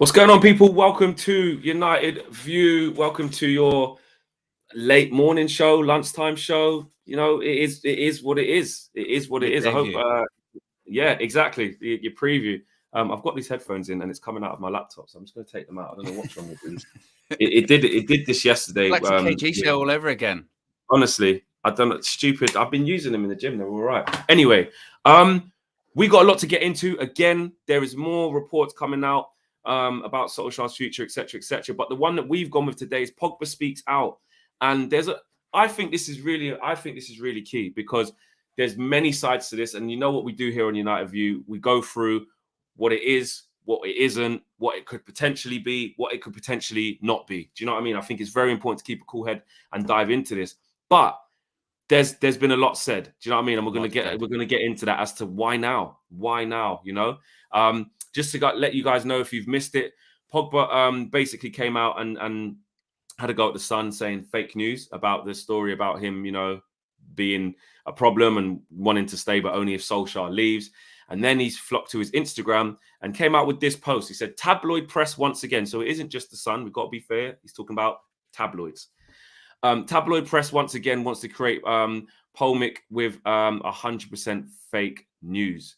What's going on, people? Welcome to United View. Welcome to your late morning show, lunchtime show. You know, it is what it is. It is what it is. I hope. Yeah, exactly. Your preview. I've got these headphones in, and it's coming out of my laptop, so I'm just going to take them out. I don't know what's wrong with these. It did this yesterday. Like a KG show all over again. Honestly, I've done it stupid. I've been using them in the gym. They're all right. Anyway, we got a lot to get into. Again, there is more reports coming out about Solskjær's future, etc., etc. But the one that we've gone with today is Pogba speaks out, and I think this is really key because there's many sides to this, and you know what we do here on United View. We go through what it is, what it isn't, what it could potentially be, what it could potentially not be. Do you know what I mean? I think it's very important to keep a cool head and dive into this. But there's been a lot said. Do you know what I mean? And we're gonna get into that as to why now. Why now? You know, just to let you guys know if you've missed it, Pogba basically came out and had a go at the Sun, saying fake news about the story about him, you know, being a problem and wanting to stay, but only if Solskjær leaves. And then he's flocked to his Instagram and came out with this post. He said, "Tabloid press once again." So it isn't just the Sun. We've got to be fair. He's talking about tabloids. Tabloid press once again wants to create polemic with 100% fake news.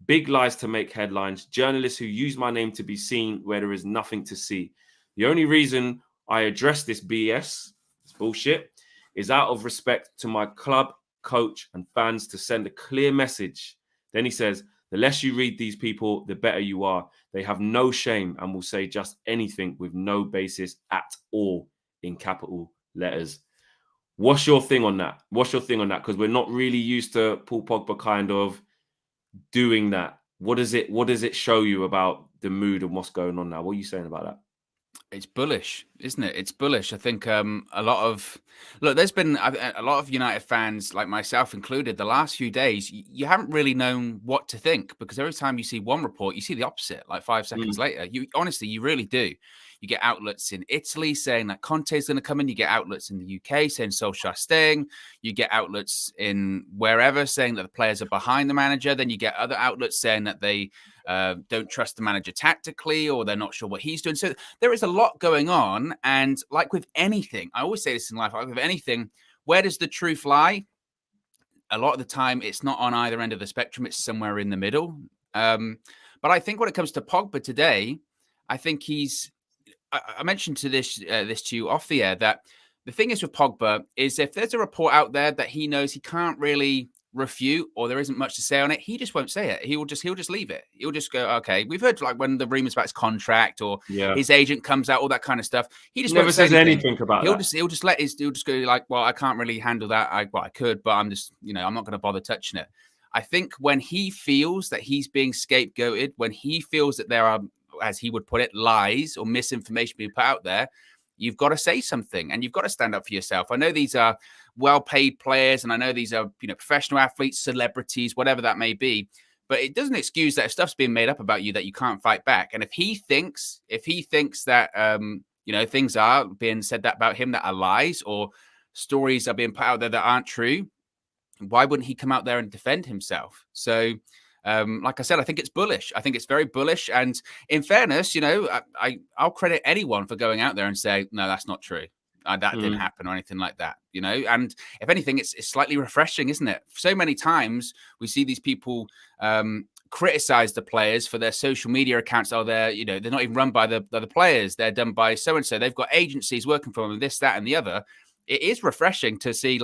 Big lies to make headlines. Journalists who use my name to be seen where there is nothing to see. The only reason I address this BS, this bullshit, is out of respect to my club, coach, and fans to send a clear message. Then he says, the less you read these people, the better you are. They have no shame and will say just anything with no basis at all, in capital letters. What's your thing on that? Because we're not really used to Paul Pogba kind of doing that. What does it show you about the mood and what's going on now? What are you saying about that? It's bullish, isn't it? It's bullish. I think there's been a lot of United fans, like myself included, the last few days, you haven't really known what to think because every time you see one report, you see the opposite, like 5 seconds later. You really do. You get outlets in Italy saying that Conte's going to come in. You get outlets in the UK saying Solskjær's staying. You get outlets in wherever saying that the players are behind the manager. Then you get other outlets saying that they don't trust the manager tactically or they're not sure what he's doing. So there is a lot going on. And like with anything, I always say this in life, like with anything, where does the truth lie? A lot of the time, it's not on either end of the spectrum. It's somewhere in the middle. But I think when it comes to Pogba today, I think I mentioned this to you off the air that the thing is with Pogba is if there's a report out there that he knows he can't really refute or there isn't much to say on it, he just won't say it. He'll just leave it. He'll just go, okay. We've heard like when the rumors about his contract or his agent comes out, all that kind of stuff. He just never says anything about that. He'll just go like, well, I can't really handle that. I could, but I'm just, I'm not going to bother touching it. I think when he feels that he's being scapegoated, when he feels that there are, as he would put it, lies or misinformation being put out there, you've got to say something and you've got to stand up for yourself. I know these are well-paid players and I know these are, professional athletes, celebrities, whatever that may be, but it doesn't excuse that if stuff's being made up about you that you can't fight back. And if he thinks that, things are being said that about him that are lies or stories are being put out there that aren't true, why wouldn't he come out there and defend himself? So, like I said, I think it's bullish. I think it's very bullish. And in fairness, I'll credit anyone for going out there and say, no, that's not true. That didn't happen or anything like that, And if anything, it's slightly refreshing, isn't it? So many times we see these people criticize the players for their social media accounts. Oh, they're not even run by the players. They're done by so-and-so. They've got agencies working for them, this, that, and the other. It is refreshing to see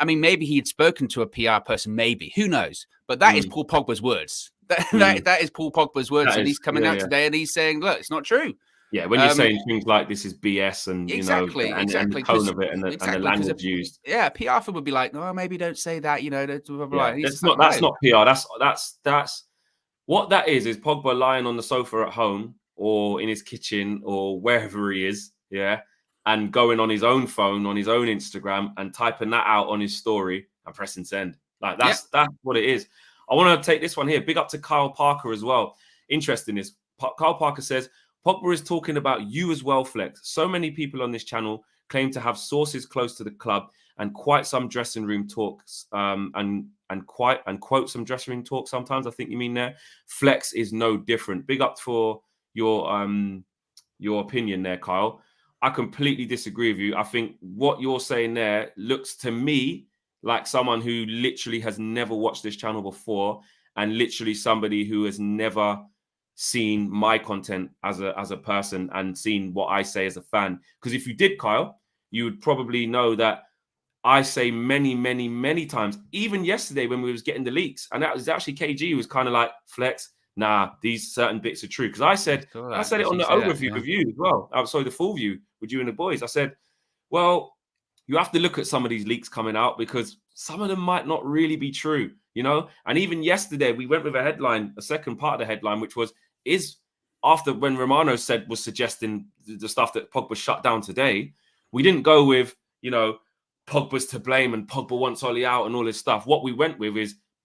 maybe he had spoken to a PR person, maybe, who knows? But that is Paul Pogba's words. That is Paul Pogba's words. And he's coming out today and he's saying, look, it's not true. Yeah, when you're saying things like this is BS and, and the tone of it and the language used. Yeah, PR firm would be like, no, maybe don't say that, blah, blah, blah. That's not PR. That's what that is Pogba lying on the sofa at home or in his kitchen or wherever he is, and going on his own phone, on his own Instagram and typing that out on his story and pressing send. Like that's what it is. I want to take this one here. Big up to Kyle Parker as well. Interesting is Kyle Parker says, Pogba is talking about you as well, Flex. So many people on this channel claim to have sources close to the club and quite some dressing room talks and quote some dressing room talk sometimes. I think you mean there. Flex is no different. Big up for your opinion there, Kyle. I completely disagree with you. I think what you're saying there looks to me like someone who literally has never watched this channel before, and literally somebody who has never seen my content as a person and seen what I say as a fan. Because if you did, Kyle, you would probably know that I say many, many, many times, even yesterday when we was getting the leaks, and that was actually KG who was kind of like, Flex, nah, these certain bits are true. Because I said it on the overview with you as well. Sorry, the full view with you and the boys. I said, well, you have to look at some of these leaks coming out because some of them might not really be true, you know? And even yesterday, we went with a headline, a second part of the headline, which was, after when Romano was suggesting the stuff that Pogba shut down today, we didn't go with, you know, Pogba's to blame and Pogba wants Oli out and all this stuff. What we went with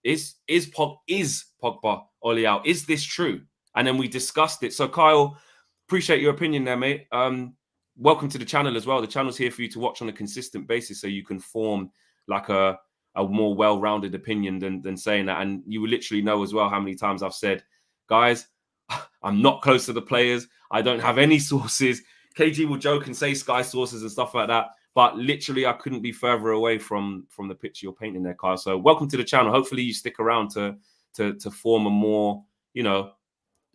is Pogba Oli out? Is this true? And then we discussed it. So Kyle, appreciate your opinion there, mate. Welcome to the channel as well. The channel's here for you to watch on a consistent basis so you can form like a more well-rounded opinion than saying that. And you will literally know as well how many times I've said, guys, I'm not close to the players. I don't have any sources. KG will joke and say Sky sources and stuff like that. But literally, I couldn't be further away from the picture you're painting there, Kyle. So welcome to the channel. Hopefully you stick around to form a more, you know,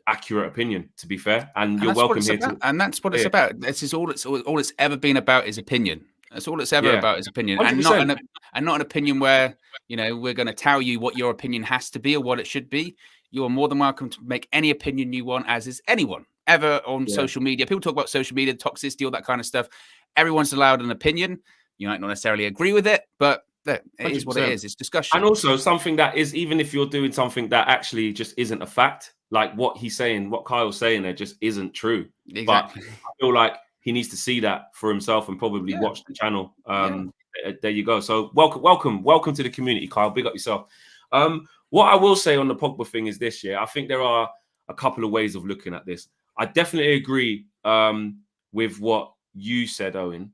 accurate opinion, to be fair. And you're welcome here. And that's what it's about. This is all it's ever been about is opinion. That's all it's ever about is opinion. 100%. And not an opinion where, you know, we're going to tell you what your opinion has to be or what it should be. You are more than welcome to make any opinion you want, as is anyone ever on social media. People talk about social media, toxicity, all that kind of stuff. Everyone's allowed an opinion. You might not necessarily agree with it, but it is what it is. It's discussion. And also something that is, even if you're doing something that actually just isn't a fact, like what he's saying, what Kyle's saying there just isn't true. Exactly. But I feel like he needs to see that for himself and probably watch the channel. There you go. So welcome to the community, Kyle. Big up yourself. What I will say on the Pogba thing is this, I think there are a couple of ways of looking at this. I definitely agree with what you said, Owen,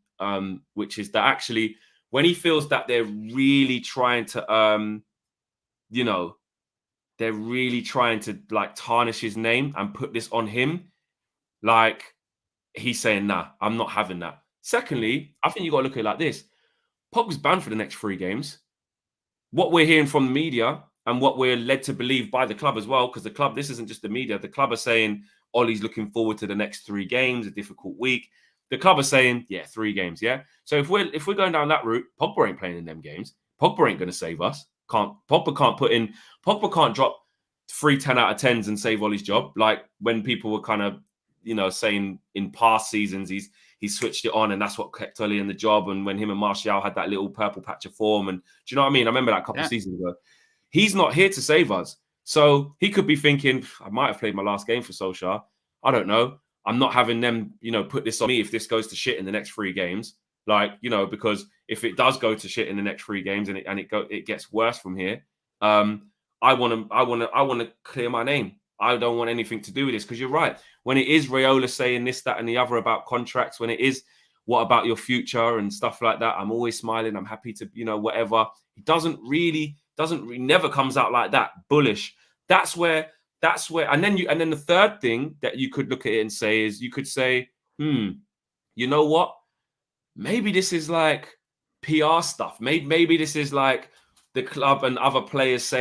which is that actually when he feels that they're really trying to, you know, they're really trying to like tarnish his name and put this on him, like he's saying, nah, I'm not having that. Secondly, I think you got to look at it like this. Pogba's banned for the next 3 games. What we're hearing from the media and what we're led to believe by the club as well, because the club, this isn't just the media, the club are saying Ollie's looking forward to the next 3 games, a difficult week. The club are saying, 3 games, So if we're going down that route, Pogba ain't playing in them games. Pogba ain't going to save us. Pogba can't drop 3 10 out of 10s and save Ollie's job. Like when people were kind of, you know, saying in past seasons he switched it on and that's what kept Ollie in the job. And when him and Martial had that little purple patch of form, and do you know what I mean? I remember that a couple of seasons ago. He's not here to save us. So he could be thinking, I might have played my last game for Solskjær. I don't know. I'm not having them, you know, put this on me if this goes to shit in the next 3 games. Like, you know, because if it does go to shit in the next 3 games and it gets worse from here, I want to clear my name. I don't want anything to do with this, because you're right. When it is Raiola saying this, that, and the other about contracts, when it is what about your future and stuff like that, I'm always smiling. I'm happy to, you know, whatever. It doesn't never comes out like that. Bullish. That's where, and then the third thing that you could look at it and say is, you could say, you know what? Maybe this is like PR stuff. Maybe this is like the club and other players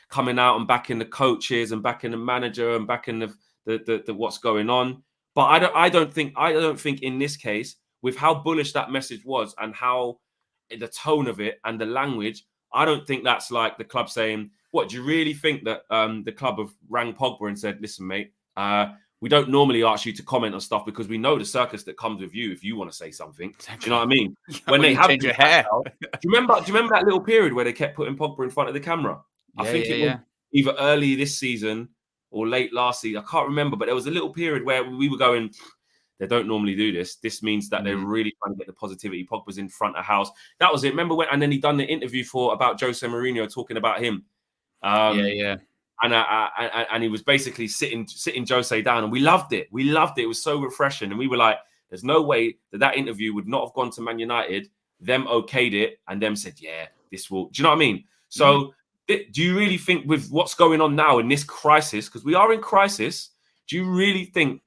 coming out and backing the coaches and backing the manager and backing the what's going on. But I don't think in this case, with how bullish that message was and how the tone of it and the language, I don't think that's like the club saying, what, do you really think that the club have rang Pogba and said, listen, mate, we don't normally ask you to comment on stuff because we know the circus that comes with you if you want to say something. Do you know what I mean? When they have change your hair. Do you remember that little period where they kept putting Pogba in front of the camera? I think it was either early this season or late last season. I can't remember, but there was a little period where we were going, they don't normally do this. This means that they're really trying to get the positivity. Pogba's in front of house. That was it. Remember when? And then he done the interview about Jose Mourinho talking about him. And he was basically sitting Jose down, and we loved it. We loved it. It was so refreshing, and we were like, "There's no way that interview would not have gone to Man United. Them okayed it, and them said, yeah, this will." Do you know what I mean? So, do you really think with what's going on now in this crisis, because we are in crisis? Do you really think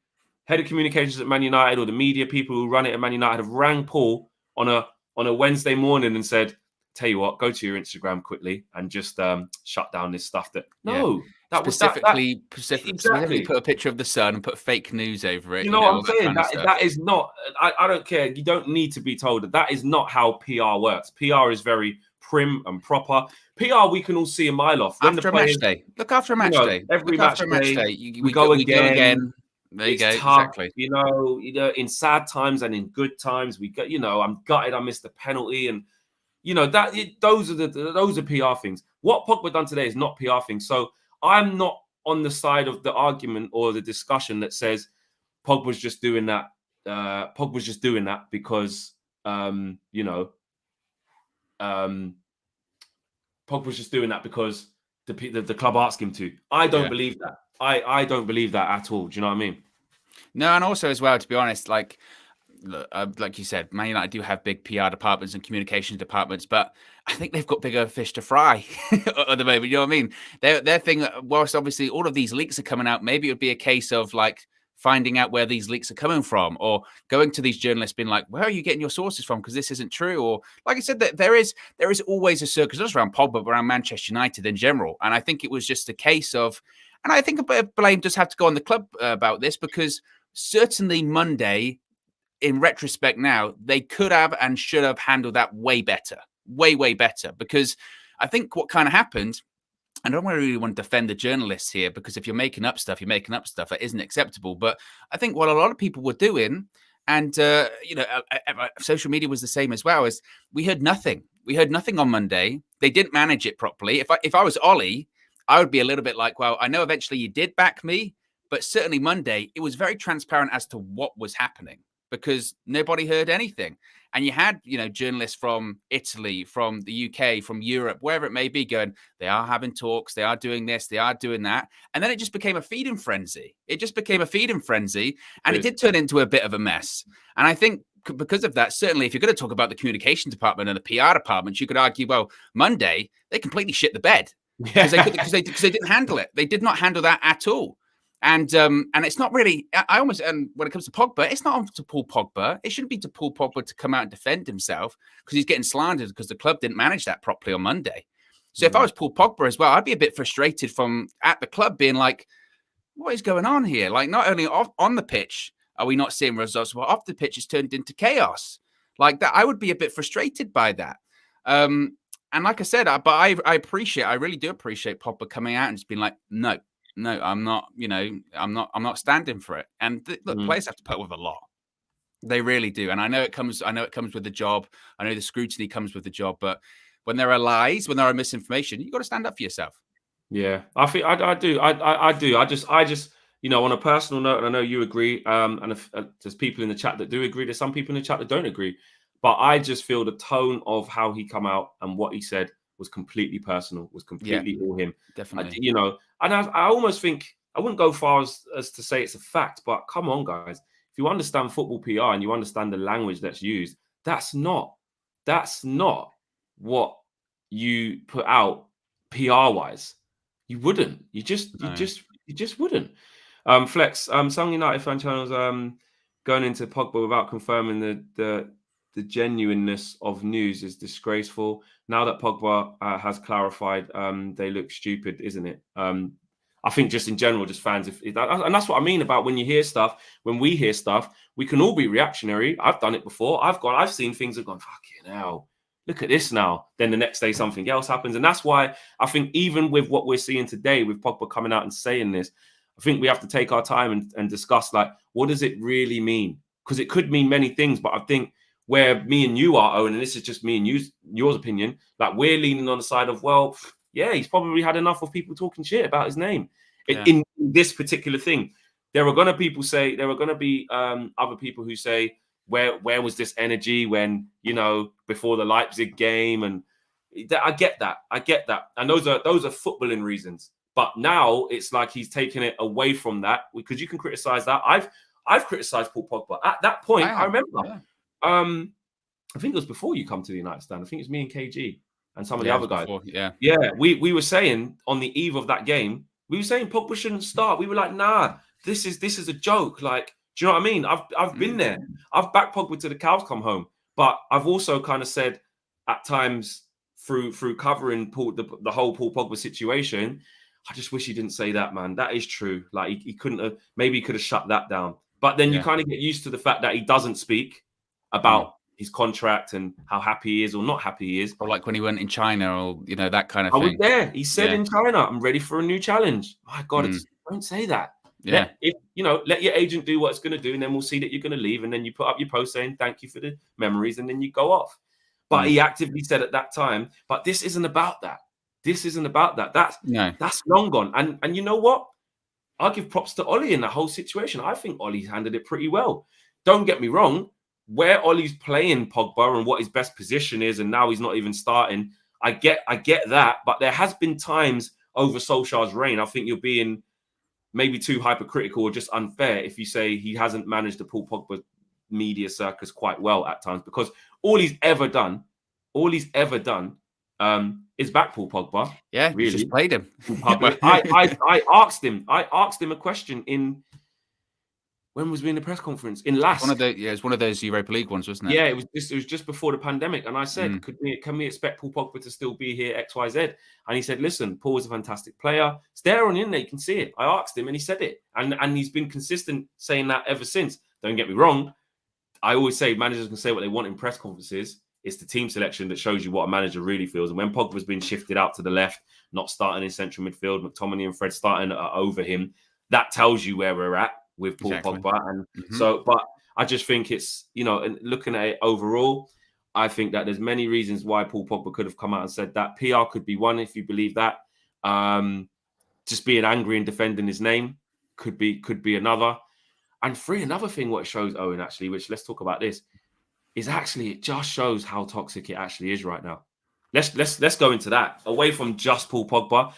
head of communications at Man United or the media people who run it at Man United have rang Paul on a Wednesday morning and said, "Tell you what, go to your Instagram quickly and just shut down this stuff"? No, that was specifically exactly. put a picture of the sun and put fake news over it. You know what I'm all that saying? kind of stuff. That is not. I don't care. You don't need to be told that is not how PR works. PR is very prim and proper. PR we can all see a mile off. When After the a players, match day, look after a match day. every Look match after a match day, day. we go again. There you It's go. tough, Exactly. you know, in sad times and in good times, we go. I'm gutted I missed the penalty, and those are PR things. What Pogba done today is not PR things. So I'm not on the side of the argument or the discussion that says Pogba's just doing that. Pogba's just doing that because Pogba's just doing that because the club asked him to. I don't believe that. I don't believe that at all. Do you know what I mean? No, and also as well, to be honest, like you said, Man United do have big PR departments and communications departments, but I think they've got bigger fish to fry at the moment. You know what I mean? Their thing, whilst obviously all of these leaks are coming out, maybe it would be a case of like finding out where these leaks are coming from, or going to these journalists being like, where are you getting your sources from? Because this isn't true. Or like I said, that there is always a circus, not just around Pogba, but around Manchester United in general. And I think it was just a case of, and I think a bit of blame does have to go on the club about this, because certainly Monday, in retrospect now, they could have and should have handled that way better, way better. Because I think what kind of happened, and I don't really want to defend the journalists here, because if you're making up stuff, that isn't acceptable. But I think what a lot of people were doing, and social media was the same as well, is we heard nothing. We heard nothing on Monday. They didn't manage it properly. If I was Ollie, I would be a little bit like, well, I know eventually you did back me, but certainly Monday, it was very transparent as to what was happening, because nobody heard anything. And you had, journalists from Italy, from the UK, from Europe, wherever it may be, going, they are having talks, they are doing this, they are doing that. And then it just became a feeding frenzy. And it did turn into a bit of a mess. And I think because of that, certainly if you're going to talk about the communication department and the PR department, you could argue, well, Monday, they completely shit the bed. Because they didn't handle it. They did not handle that at all. And it's not really, and when it comes to Pogba, it's not to Paul Pogba. It shouldn't be to Paul Pogba to come out and defend himself, because he's getting slandered because the club didn't manage that properly on Monday. So if I was Paul Pogba as well, I'd be a bit frustrated at the club being like, what is going on here? Like, not only on the pitch are we not seeing results, but off the pitch it's turned into chaos. Like that, I would be a bit frustrated by that. And like I said, I really do appreciate Pogba coming out and just being like, no, I'm not, I'm not standing for it. And look, players have to put up with a lot. They really do. And I know it comes with the job. I know the scrutiny comes with the job, but when there are lies, when there are misinformation, you've got to stand up for yourself. Yeah, I think I do. I do. I just, on a personal note, and I know you agree, and if, there's people in the chat that do agree, there's some people in the chat that don't agree, but I just feel the tone of how he come out and what he said was completely personal, was completely all him. Definitely. And I almost think, I wouldn't go far as to say it's a fact, but come on, guys. If you understand football PR and you understand the language that's used, that's not what you put out PR-wise. You wouldn't. You just wouldn't. Flex, some United fan channels going into Pogba without confirming the genuineness of news is disgraceful. Now that Pogba has clarified, they look stupid, isn't it? I think just in general, just fans, and that's what I mean about when you hear stuff, when we hear stuff, we can all be reactionary. I've done it before. I've seen things that have gone, fucking hell, look at this now. Then the next day something else happens. And that's why I think even with what we're seeing today, with Pogba coming out and saying this, I think we have to take our time and discuss, like, what does it really mean? Because it could mean many things, but I think where me and you are, Owen, and this is just me and yours opinion, like we're leaning on the side of, well, yeah, he's probably had enough of people talking shit about his name. Yeah. In this particular thing, there are going to be other people who say, where was this energy when, before the Leipzig game? And I get that. And those are footballing reasons. But now it's like he's taking it away from that, because you can criticize that. I've criticized Paul Pogba at that point. I remember. Yeah. I think it was before you come to the United stand. I think it was me and KG and some of the other guys. Before, we were saying on the eve of that game, we were saying Pogba shouldn't start. We were like, nah, this is a joke. Like, do you know what I mean? I've been there. I've backed Pogba to the cows come home, but I've also kind of said at times through covering the whole Paul Pogba situation, I just wish he didn't say that, man. That is true. Like he couldn't have. Maybe he could have shut that down. But then you kind of get used to the fact that he doesn't speak about his contract and how happy he is or not happy he is. Or like when he went in China, or that kind of I thing. was there. He said in China, "I'm ready for a new challenge." My God, don't say that. Yeah. Let your agent do what it's going to do, and then we'll see that you're going to leave, and then you put up your post saying thank you for the memories, and then you go off. But he actively said at that time, but this isn't about that. This isn't about that. That's long gone. And you know what? I'll give props to Ollie in that whole situation. I think Ollie's handled it pretty well. Don't get me wrong. Where Ollie's playing Pogba and what his best position is, and now he's not even starting, I get that. But there has been times over Solskjaer's reign, I think you're being maybe too hypercritical or just unfair if you say he hasn't managed the Paul Pogba media circus quite well at times, because all he's ever done is back Paul Pogba. Yeah, really. Just played him in public. I asked him a question in, when was we in the press conference? In last. It's one of those Europa League ones, wasn't it? Yeah, it was just before the pandemic. And I said, can we expect Paul Pogba to still be here, XYZ? And he said, listen, Paul is a fantastic player. It's there on the internet, you can see it. I asked him and he said it. And he's been consistent saying that ever since. Don't get me wrong. I always say managers can say what they want in press conferences. It's the team selection that shows you what a manager really feels. And when Pogba's been shifted out to the left, not starting in central midfield, McTominay and Fred starting over him, that tells you where we're at with Paul Pogba. And but I just think it's, and looking at it overall, I think that there's many reasons why Paul Pogba could have come out and said that. PR could be one, if you believe that. Just being angry and defending his name could be another. And another thing what it shows, Owen, actually, which let's talk about this, is actually it just shows how toxic it actually is right now. Let's go into that. Away from just Paul Pogba,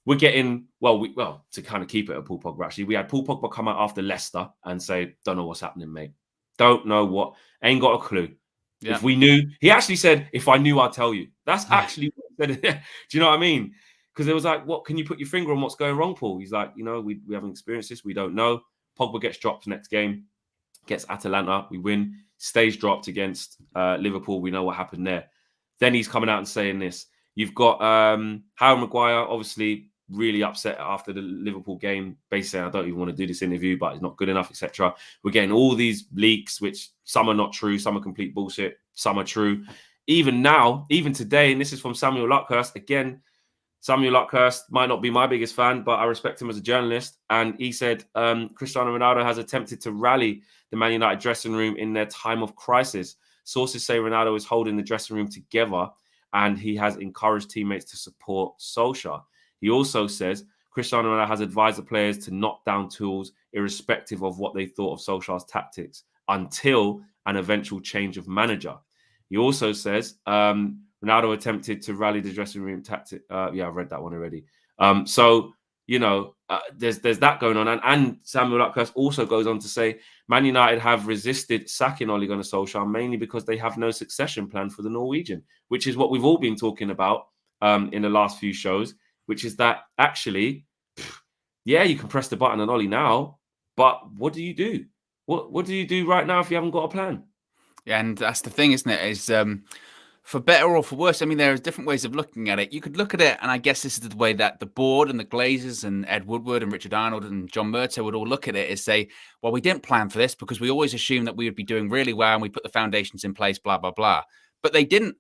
we're getting to kind of keep it at Paul Pogba. Actually, we had Paul Pogba come out after Leicester and say, "Don't know what's happening, mate. Don't know what. Ain't got a clue." Yeah. If we knew, he actually said, "If I knew, I'd tell you." That's actually what he said. Do you know what I mean? Because it was like, "What can you put your finger on? What's going wrong, Paul?" He's like, we haven't experienced this. We don't know. Pogba gets dropped next game, gets Atalanta. We win. Stays dropped against Liverpool. We know what happened there. Then he's coming out and saying this. You've got Harry Maguire, obviously really upset after the Liverpool game, basically saying, "I don't even want to do this interview, but it's not good enough," etc. We're getting all these leaks, which some are not true, some are complete bullshit, some are true. Even now, even today, and this is from Samuel Luckhurst. Again, Samuel Luckhurst might not be my biggest fan, but I respect him as a journalist. And he said Cristiano Ronaldo has attempted to rally the Man United dressing room in their time of crisis. Sources say Ronaldo is holding the dressing room together and he has encouraged teammates to support Solskjær. He also says Cristiano Ronaldo has advised the players to knock down tools irrespective of what they thought of Solskjær's tactics until an eventual change of manager. He also says Ronaldo attempted to rally the dressing room tactic. I've read that one already. There's that going on. And Samuel Luckhurst also goes on to say Man United have resisted sacking Ole Gunnar Solskjær mainly because they have no succession plan for the Norwegian, which is what we've all been talking about in the last few shows, which is that actually, you can press the button on Ole now, but what do you do? What do you do right now if you haven't got a plan? Yeah, and that's the thing, isn't it? Is for better or for worse, I mean, there are different ways of looking at it. You could look at it, and I guess this is the way that the board and the Glazers and Ed Woodward and Richard Arnold and John Murtaugh would all look at it, is say, well, we didn't plan for this because we always assumed that we would be doing really well and we put the foundations in place, blah, blah, blah. But they didn't.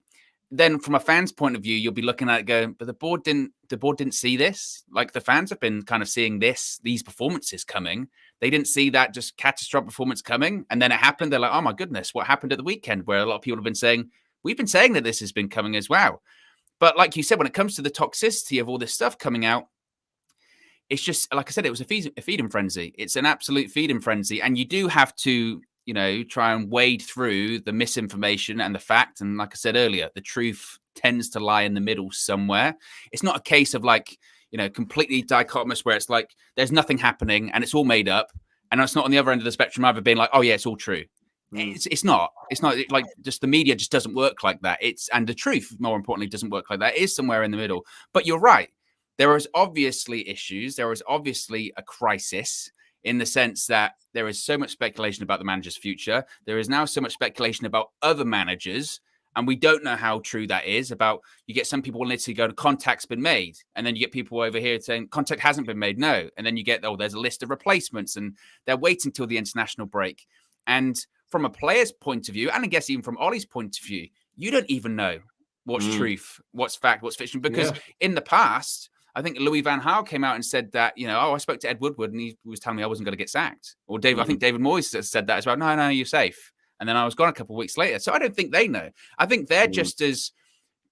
Then from a fan's point of view, you'll be looking at it going, but the board didn't see this. Like the fans have been kind of seeing these performances coming. They didn't see that just catastrophic performance coming. And then it happened. They're like, oh my goodness, what happened at the weekend? Where a lot of people have been saying, we've been saying that this has been coming as well. But like you said, when it comes to the toxicity of all this stuff coming out, it's just, like I said, it was a feeding frenzy. It's an absolute feeding frenzy. And you do have to, try and wade through the misinformation and the fact. And like I said earlier, the truth tends to lie in the middle somewhere. It's not a case of completely dichotomous where it's like there's nothing happening and it's all made up. And it's not on the other end of the spectrum either being like, oh yeah, it's all true. It's not like just the media just doesn't work like that. And the truth, more importantly, doesn't work like that. It is somewhere in the middle. But you're right. There is obviously issues. There is obviously a crisis. in the sense that there is so much speculation about the manager's future. There is now so much speculation about other managers, and we don't know how true that is. About you get some people literally go, contact's been made, and then you get people over here saying contact hasn't been made. No, and then you get, there's a list of replacements, and they're waiting till the international break. And from a player's point of view, and I guess even from Ollie's point of view, you don't even know what's truth, what's fact, what's fiction. Because in the past, I think Louis van Gaal came out and said that, I spoke to Ed Woodward and he was telling me I wasn't going to get sacked. Or I think David Moyes said that as well. No, you're safe. And then I was gone a couple of weeks later. So I don't think they know. I think they're just as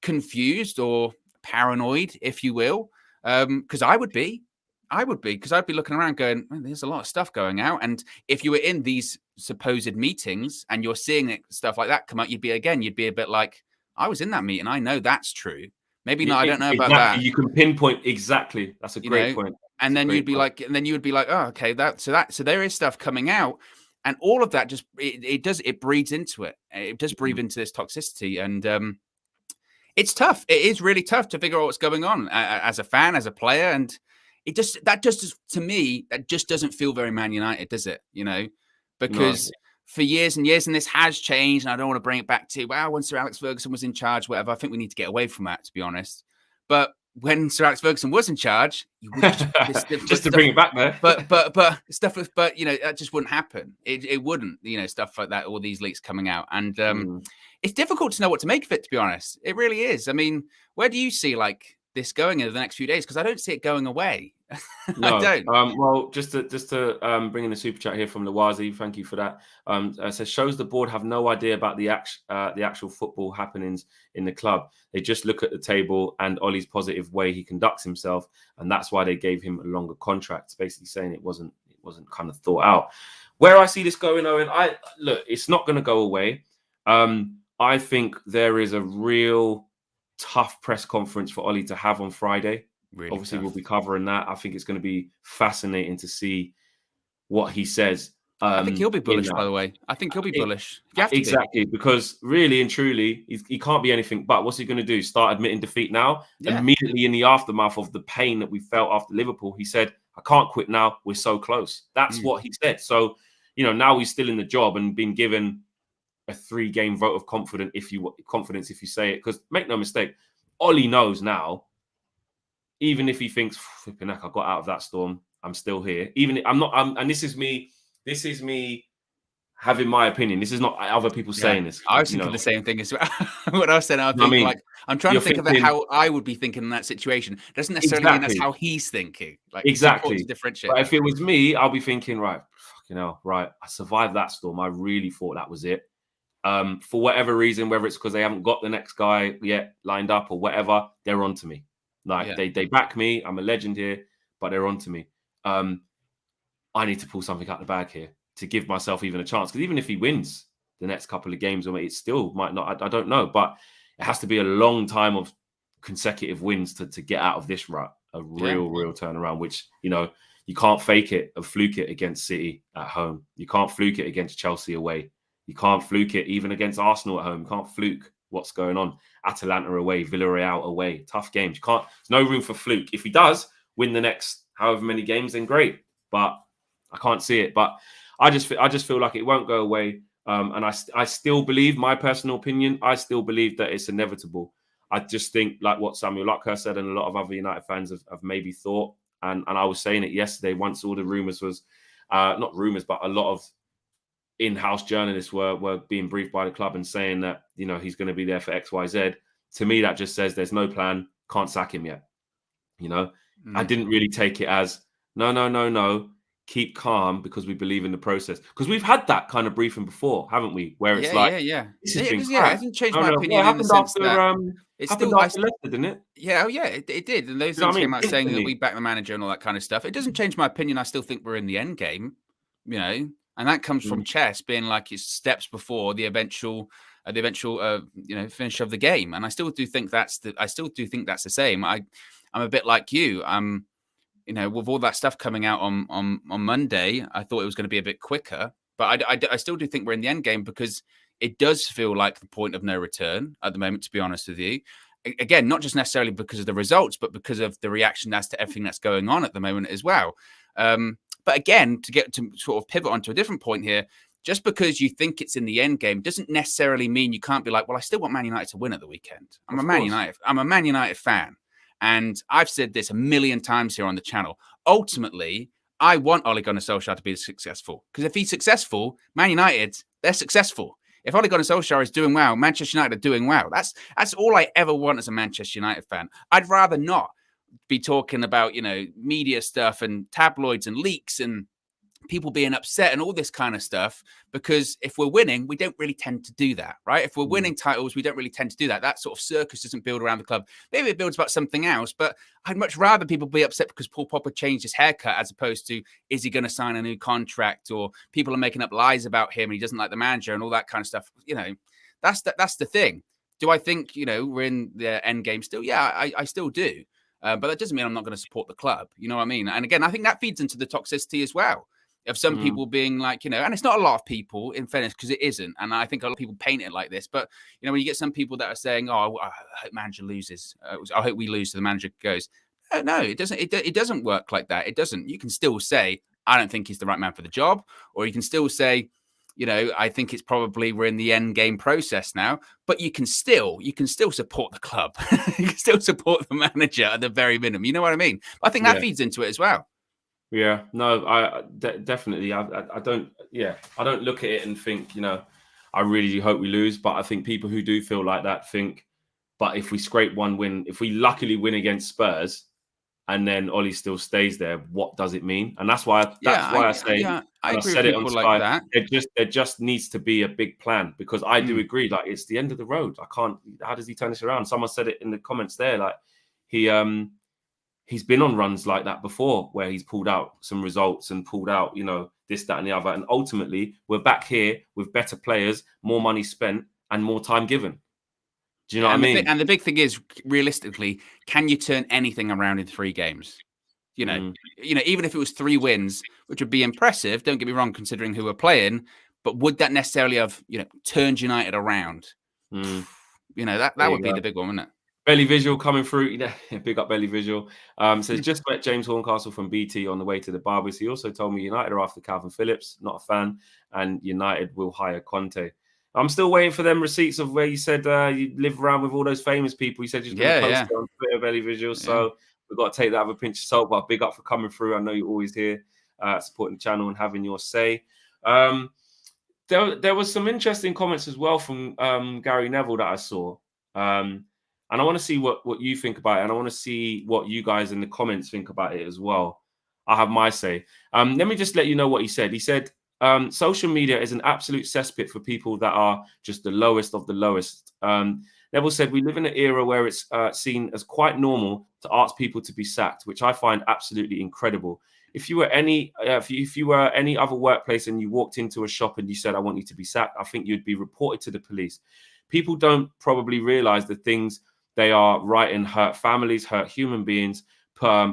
confused or paranoid, if you will, because I would be. Because I'd be looking around going, there's a lot of stuff going out. And if you were in these supposed meetings and you're seeing stuff like that come out, you'd be a bit like, I was in that meeting. I know that's true. Maybe not. I don't know about that. You can pinpoint exactly. That's a great point. And then you'd be like, oh, okay, so there is stuff coming out, and all of that it breeds into it. It does breathe into this toxicity, and it's tough. It is really tough to figure out what's going on as a fan, as a player, and to me, that just doesn't feel very Man United, does it? Because for years and years, and this has changed, and I don't want to bring it back to, when Sir Alex Ferguson was in charge, whatever. I think we need to get away from that, to be honest. But when Sir Alex Ferguson was in charge, you would just to bring it back there. But that just wouldn't happen. It wouldn't, stuff like that, all these leaks coming out. And it's difficult to know what to make of it, to be honest. It really is. I mean, where do you see this going in the next few days? Because I don't see it going away. No. I don't. Well, just to bring in a super chat here from Lawazi, thank you for that. Says shows the board have no idea about the actual football happenings in the club. They just look at the table and Ollie's positive way he conducts himself, and that's why they gave him a longer contract. It's basically saying it wasn't kind of thought out. Where I see this going, Owen, it's not going to go away. I think there is a real tough press conference for Ollie to have on Friday. Really Obviously, we'll be covering that. I think it's going to be fascinating to see what he says. I think he'll be bullish, by the way. I think he'll be bullish. Exactly, because really and truly, he can't be anything but. What's he going to do? Start admitting defeat now? Yeah. Immediately in the aftermath of the pain that we felt after Liverpool, he said, I can't quit now. We're so close. That's what he said. So, now he's still in the job and been given a 3-game vote of confidence if you say it. Because make no mistake, Ollie knows now. Even if he thinks, flipping heck, I got out of that storm, I'm still here. And this is me having my opinion. This is not other people saying this. I was thinking the same thing as well. When I was saying, I'm trying to think of how I would be thinking in that situation. It doesn't necessarily mean that's how he's thinking. Exactly. To differentiate. But if it was me, I'll be thinking, right, I survived that storm. I really thought that was it. For whatever reason, whether it's because they haven't got the next guy yet lined up or whatever, they're on to me. They back me. I'm a legend here, but they're on to me. I need to pull something out the bag here to give myself even a chance. Because even if he wins the next couple of games, it still might not. I don't know. But it has to be a long time of consecutive wins to get out of this rut. A real turnaround, which, you can't fake it or fluke it against City at home. You can't fluke it against Chelsea away. You can't fluke it even against Arsenal at home. You can't fluke what's going on. Atalanta away, Villarreal away. Tough games. There's no room for fluke. If he does win the next however many games, then great. But I can't see it. But I just feel like it won't go away. And I still believe, my personal opinion, I still believe that it's inevitable. I just think, like what Samuel Luckhurst said and a lot of other United fans have maybe thought, and I was saying it yesterday, once all the rumours was, not rumours, but a lot of in-house journalists were being briefed by the club and saying that, he's going to be there for X, Y, Z. To me, that just says there's no plan, can't sack him yet. I didn't really take it as, no, keep calm because we believe in the process. Because we've had that kind of briefing before, haven't we? Where it's it hasn't changed my opinion in the sense that it's still after Leicester, didn't it? It did. And those things came out saying that we back the manager and all that kind of stuff. It doesn't change my opinion. I still think we're in the end game, and that comes from chess being like it's steps before the eventual finish of the game. And I still do think that's the same. I'm a bit like you. With all that stuff coming out on Monday, I thought it was going to be a bit quicker. But I still do think we're in the end game because it does feel like the point of no return at the moment, to be honest with you. Again, not just necessarily because of the results, but because of the reaction as to everything that's going on at the moment as well. But again, to get to sort of pivot onto a different point here, just because you think it's in the end game doesn't necessarily mean you can't be like, well, I still want Man United to win at the weekend. I'm a Man United fan. And I've said this a million times here on the channel. Ultimately, I want Ole Gunnar Solskjær to be successful. Because if he's successful, Man United, they're successful. If Ole Gunnar Solskjær is doing well, Manchester United are doing well. That's all I ever want as a Manchester United fan. I'd rather not be talking about, media stuff and tabloids and leaks and people being upset and all this kind of stuff, because if we're winning, we don't really tend to do that, right? If we're winning titles, we don't really tend to do that. That sort of circus doesn't build around the club. Maybe it builds about something else, but I'd much rather people be upset because Paul Pogba changed his haircut as opposed to, is he going to sign a new contract, or people are making up lies about him and he doesn't like the manager and all that kind of stuff. That's the thing. Do I think, we're in the end game still? Yeah, I still do. But that doesn't mean I'm not going to support the club. You know what I mean? And again, I think that feeds into the toxicity as well. Of some people being like, and it's not a lot of people, in fairness, because it isn't. And I think a lot of people paint it like this. But, when you get some people that are saying, oh, I hope manager loses. I hope we lose. So the manager goes, no, it doesn't. It doesn't work like that. It doesn't. You can still say, I don't think he's the right man for the job. Or you can still say, I think it's probably we're in the end game process now. But you can still support the club. You can still support the manager at the very minimum. You know what I mean? I think that feeds into it as well. Yeah, no, I definitely. I don't. Yeah, I don't look at it and think, I really hope we lose. But I think people who do feel like that think, but if we scrape one win, if we luckily win against Spurs, and then Ollie still stays there, what does it mean? And that's why I say, I said it on Sky. Like there just needs to be a big plan, because I do agree. Like, it's the end of the road. I can't. How does he turn this around? Someone said it in the comments there. Like, he's been on runs like that before, where he's pulled out some results and pulled out, this, that, and the other. And ultimately, we're back here with better players, more money spent, and more time given. Do you know what I mean? And the big thing is, realistically, can you turn anything around in 3 games? Even if it was 3 wins, which would be impressive, don't get me wrong, considering who we're playing, but would that necessarily have, turned United around? That would be the big one, wouldn't it? Belly Visual coming through. Big up Belly Visual. Says, just met James Horncastle from BT on the way to the Barbies. He also told me United are after Calvin Phillips, not a fan, and United will hire Conte. I'm still waiting for them receipts of where you said you live around with all those famous people. You said you're going to post it on Twitter, Belly Visual. So we've got to take that with a pinch of salt. But big up for coming through. I know you're always here supporting the channel and having your say. There was some interesting comments as well from Gary Neville that I saw. And I want to see what you think about it. And I want to see what you guys in the comments think about it as well. I have my say. Let me just let you know what he said. He said, social media is an absolute cesspit for people that are just the lowest of the lowest. Neville said, we live in an era where it's seen as quite normal to ask people to be sacked, which I find absolutely incredible. If you were any other workplace and you walked into a shop and you said, I want you to be sacked, I think you'd be reported to the police. People don't probably realize the things they are writing hurt families, hurt human beings,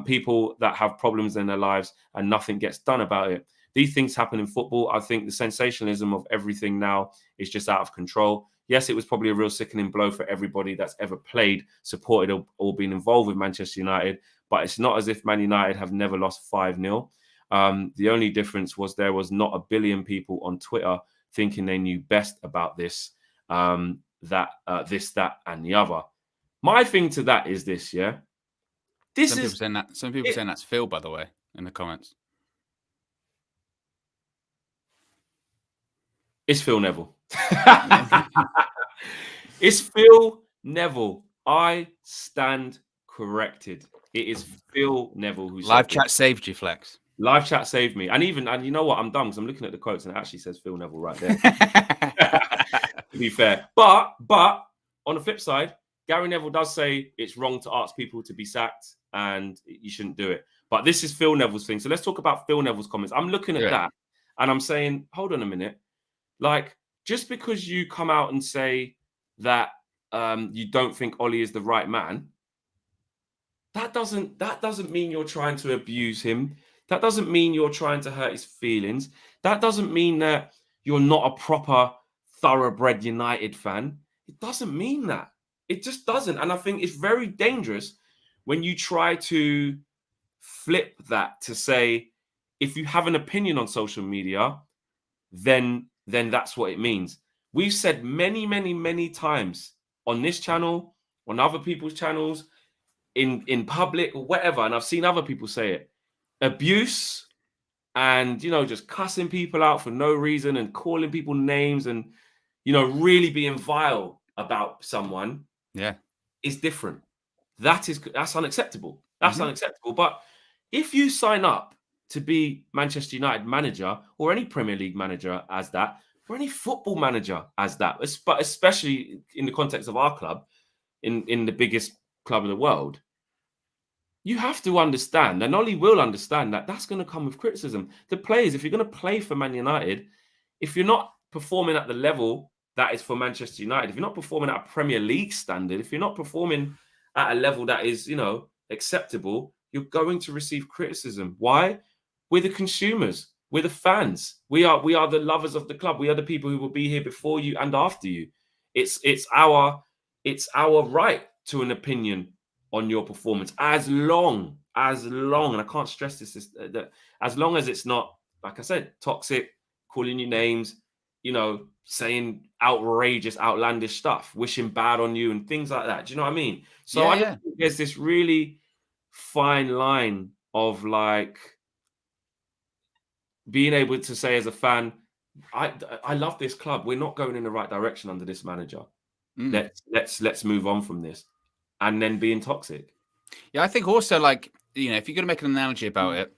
people that have problems in their lives, and nothing gets done about it. These things happen in football. I think the sensationalism of everything now is just out of control. Yes, it was probably a real sickening blow for everybody that's ever played, supported, or been involved with Manchester United. But it's not as if Man United have never lost 5-0. The only difference was there was not a billion people on Twitter thinking they knew best about this, that, and the other. My thing to that is this, yeah. Some people saying that's Phil, by the way, in the comments. It's Phil Neville. It's Phil Neville. I stand corrected. It is Phil Neville who live chat saved you, Flex. Live chat saved me. And you know what? I'm dumb because I'm looking at the quotes and it actually says Phil Neville right there. To be fair. But on the flip side, Gary Neville does say it's wrong to ask people to be sacked and you shouldn't do it. But this is Phil Neville's thing. So let's talk about Phil Neville's comments. I'm looking at that and I'm saying, hold on a minute. Like, just because you come out and say that you don't think Ollie is the right man, that doesn't mean you're trying to abuse him. That doesn't mean you're trying to hurt his feelings. That doesn't mean that you're not a proper thoroughbred United fan. It doesn't mean that. It just doesn't. And I think it's very dangerous when you try to flip that to say, if you have an opinion on social media, then that's what it means. We've said many, many, many times on this channel, on other people's channels, in public or whatever, and I've seen other people say it. Abuse and, you know, just cussing people out for no reason and calling people names and, you know, really being vile about someone is different. That's unacceptable. That's unacceptable. But if you sign up to be Manchester United manager or any Premier League manager as that, or any football manager as that, but especially in the context of our club, in the biggest club in the world, you have to understand, and Ollie will understand, that that's going to come with criticism. The players, if you're going to play for Man United, if you're not performing at the level that is for Manchester United, if you're not performing at a Premier League standard, if you're not performing at a level that is, you know, acceptable, you're going to receive criticism. Why? We're the consumers. We're the fans. We are the lovers of the club. We are the people who will be here before you and after you. It's our right to an opinion on your performance, as long, and I can't stress this, that as long as it's not, like I said, toxic, calling you names, you know, saying outrageous, outlandish stuff, wishing bad on you and things like that. Do you know what I mean? So I think there's this really fine line of like being able to say as a fan, I love this club. We're not going in the right direction under this manager. Let's move on from this. And then being toxic. Yeah, I think also, like, you know, if you're going to make an analogy about it,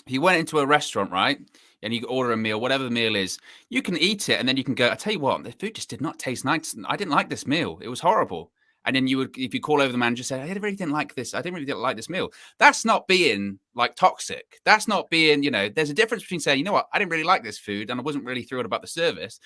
he went into a restaurant, right? And you order a meal, whatever the meal is, you can eat it and then you can go, I tell you what, the food just did not taste nice. I didn't like this meal. It was horrible. And then you would, if you call over the manager, say, I really didn't like this. I didn't really like this meal. That's not being like toxic. That's not being, you know, there's a difference between saying, you know what, I didn't really like this food and I wasn't really thrilled about the service.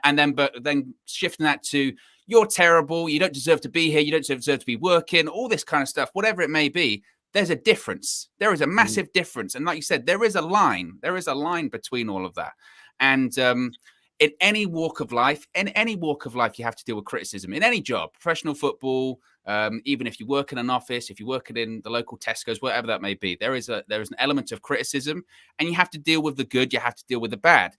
And then shifting that to, you're terrible. You don't deserve to be here. You don't deserve to be working, all this kind of stuff, whatever it may be. There's a difference. There is a massive difference. And like you said, there is a line. There is a line between all of that. And in any walk of life, you have to deal with criticism. In any job, professional football, even if you work in an office, if you're working in the local Tesco's, whatever that may be, there is an element of criticism, and you have to deal with the good. You have to deal with the bad.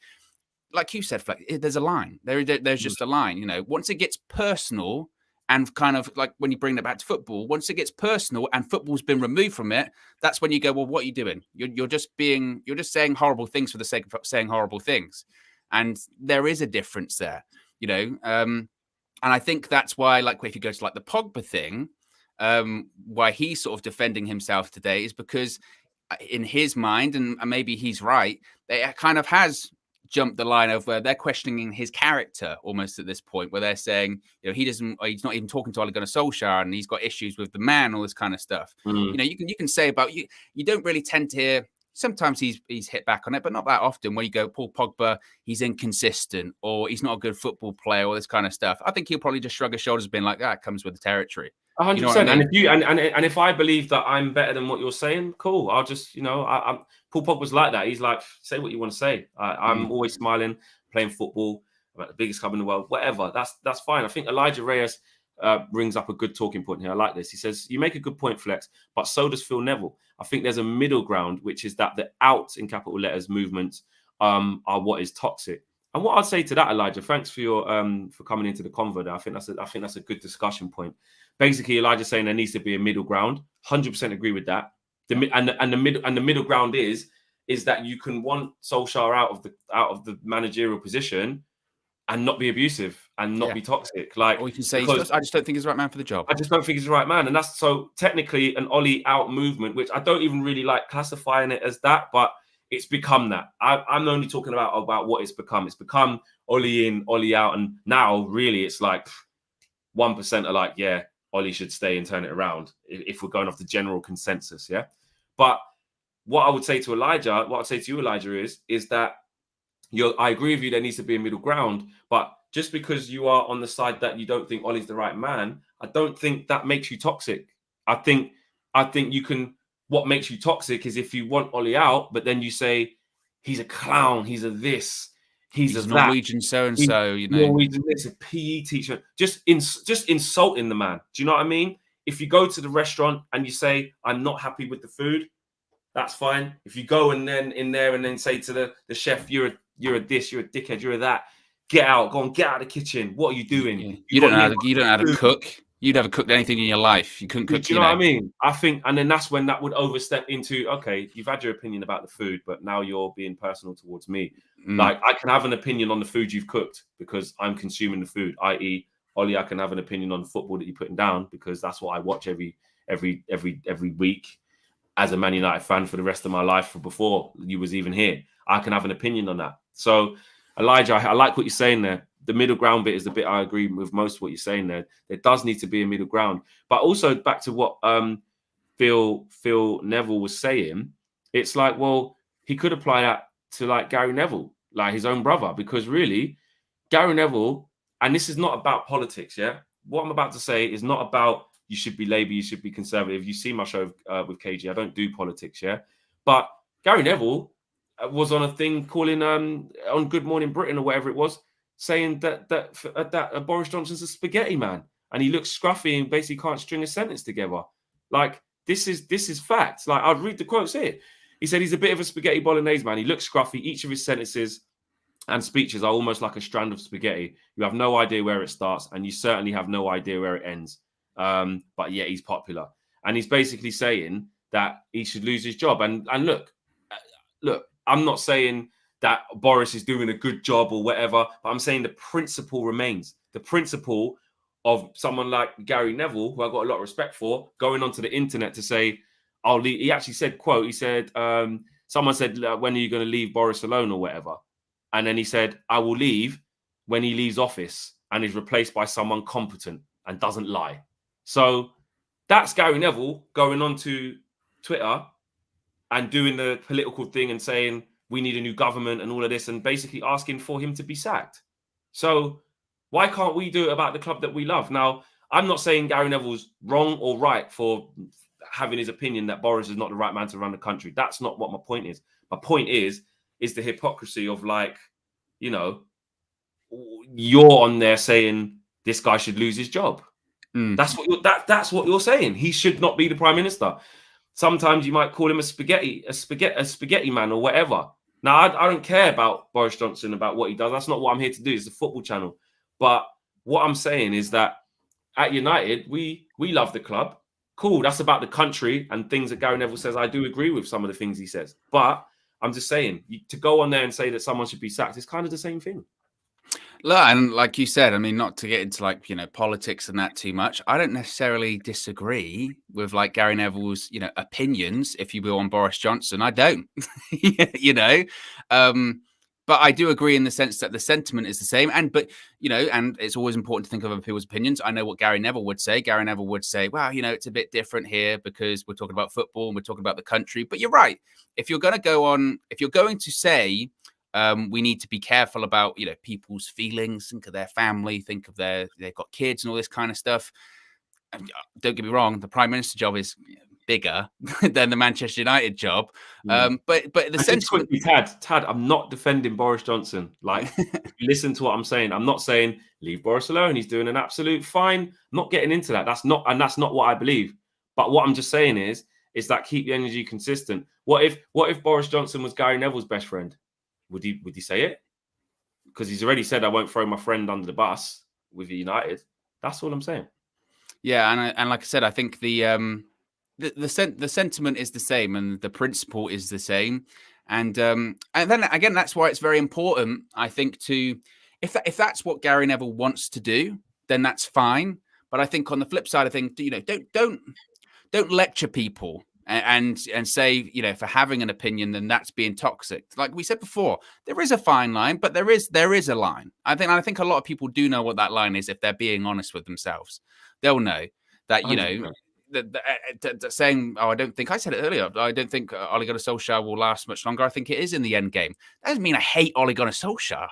Like you said, Fleck, there's a line. There's just a line. You know, once it gets personal, and kind of like when you bring it back to football, once it gets personal and football's been removed from it, that's when you go, well, what are you doing? You're just saying horrible things for the sake of saying horrible things. And there is a difference there, you know. And I think that's why, like, if you go to like the Pogba thing, why he's sort of defending himself today is because in his mind, and maybe he's right, it kind of has jumped the line of where they're questioning his character almost at this point, where they're saying, you know, he's not even talking to Ole Gunnar Solskjær and he's got issues with the man, all this kind of stuff. You know, you can say about you don't really tend to hear. Sometimes he's hit back on it, but not that often. Where you go, Paul Pogba, he's inconsistent, or he's not a good football player, or this kind of stuff. I think he'll probably just shrug his shoulders, being like, "That comes with the territory." 100%. You know what I mean? And if I believe that I'm better than what you're saying, cool. I'll just, you know, I'm Paul Pogba's like that. He's like, say what you want to say. I'm always smiling, playing football, about the biggest club in the world, whatever. That's fine. I think Elijah Reyes brings up a good talking point here. I like this. He says, you make a good point, Flex, but so does Phil Neville. I think there's a middle ground, which is that the out in capital letters movements are what is toxic. And what I'd say to that, Elijah, thanks for your for coming into the convo there. I think that's a good discussion point. Basically, Elijah's saying there needs to be a middle ground. 100% agree with that. The middle ground is that you can want Solskjær out of the managerial position and not be abusive and not be toxic. Like, or you can say, I just don't think he's the right man for the job. I just don't think he's the right man. And that's so technically an Ollie out movement, which I don't even really like classifying it as that, but it's become that. I'm only talking about what it's become. It's become Ollie in, Ollie out. And now really it's like 1% are like, yeah, Ollie should stay and turn it around if we're going off the general consensus. Yeah. But what I would say to Elijah, what I'd say to you, Elijah, is that I agree with you, there needs to be a middle ground, but just because you are on the side that you don't think Ollie's the right man, I don't think that makes you toxic. I think you can, what makes you toxic is if you want Ollie out, but then you say, he's a clown, he's a this, he's a Norwegian that. so-and-so, you know. Norwegian this, a PE teacher, just insulting the man. Do you know what I mean? If you go to the restaurant and you say, I'm not happy with the food, that's fine. If you go and then in there and then say to the chef, you're a this, you're a dickhead, you're a that. Get out, go on, get out of the kitchen. What are you doing? Yeah. You don't know how to cook. You'd never cooked anything in your life. You couldn't cook. Do you know what I mean? I think, and then that's when that would overstep into, okay, you've had your opinion about the food, but now you're being personal towards me. Like, I can have an opinion on the food you've cooked because I'm consuming the food. I.e., Ollie, I can have an opinion on the football that you're putting down because that's what I watch every week as a Man United fan for the rest of my life. For before you was even here, I can have an opinion on that. So, Elijah, I like what you're saying there. The middle ground bit is the bit I agree with most of what you're saying there. There does need to be a middle ground. But also back to what Phil Neville was saying, it's like, well, he could apply that to like Gary Neville, like his own brother, because really, Gary Neville, and this is not about politics, yeah? What I'm about to say is not about you should be Labour, you should be Conservative. You see my show with KG, I don't do politics, yeah? But Gary Neville was on a thing calling on Good Morning Britain or whatever it was, saying that Boris Johnson's a spaghetti man and he looks scruffy and basically can't string a sentence together. Like, this is fact. Like, I'll read the quotes here. He said he's a bit of a spaghetti bolognese man. He looks scruffy. Each of his sentences and speeches are almost like a strand of spaghetti. You have no idea where it starts and you certainly have no idea where it ends. But yeah, he's popular. And he's basically saying that he should lose his job. And look, I'm not saying that Boris is doing a good job or whatever, but I'm saying the principle remains. The principle of someone like Gary Neville, who I've got a lot of respect for, going onto the internet to say, I'll leave. He actually said, quote, he said, someone said, when are you going to leave Boris alone or whatever? And then he said, I will leave when he leaves office and is replaced by someone competent and doesn't lie. So that's Gary Neville going onto Twitter and doing the political thing and saying, we need a new government and all of this, and basically asking for him to be sacked. So why can't we do it about the club that we love? Now, I'm not saying Gary Neville's wrong or right for having his opinion that Boris is not the right man to run the country. That's not what my point is. My point is the hypocrisy of, like, you know, you're on there saying this guy should lose his job. That's what you're saying. He should not be the prime minister. Sometimes you might call him a spaghetti man or whatever. Now, I don't care about Boris Johnson, about what he does. That's not what I'm here to do. It's a football channel. But what I'm saying is that at United, we love the club. Cool. That's about the country and things that Gary Neville says. I do agree with some of the things he says. But I'm just saying, to go on there and say that someone should be sacked is kind of the same thing. Look, and like you said, I mean, not to get into, like, you know, politics and that too much, I don't necessarily disagree with, like, Gary Neville's, you know, opinions, if you will, on Boris Johnson. I don't, you know, but I do agree in the sense that the sentiment is the same. But you know, and it's always important to think of other people's opinions. I know what Gary Neville would say. Gary Neville would say, well, you know, it's a bit different here because we're talking about football and we're talking about the country. But you're right. If you're going to say, we need to be careful about, you know, people's feelings, think of their family, think of they've got kids and all this kind of stuff. Don't get me wrong, the Prime Minister job is bigger than the Manchester United job. But the sentiment... Tad, I'm not defending Boris Johnson. Like, if you listen to what I'm saying, I'm not saying leave Boris alone. He's doing an absolute fine. I'm not getting into that. That's not what I believe. But what I'm just saying is that keep the energy consistent. What if Boris Johnson was Gary Neville's best friend? Would he say it? Because he's already said I won't throw my friend under the bus with United. That's all I'm saying. Yeah, and like I said, I think the sentiment is the same and the principle is the same, and then again, that's why it's very important, I think, to if that's what Gary Neville wants to do, then that's fine. But I think on the flip side of things, you know, don't lecture people and say, you know, for having an opinion, then that's being toxic. Like we said before, there is a fine line, but there is a line. I think a lot of people do know what that line is if they're being honest with themselves. They'll know that, you know, that saying, oh, I don't think, I said it earlier, I don't think Ole Gunnar Solskjær will last much longer. I think it is in the end game. That doesn't mean I hate Ole Gunnar Solskjær.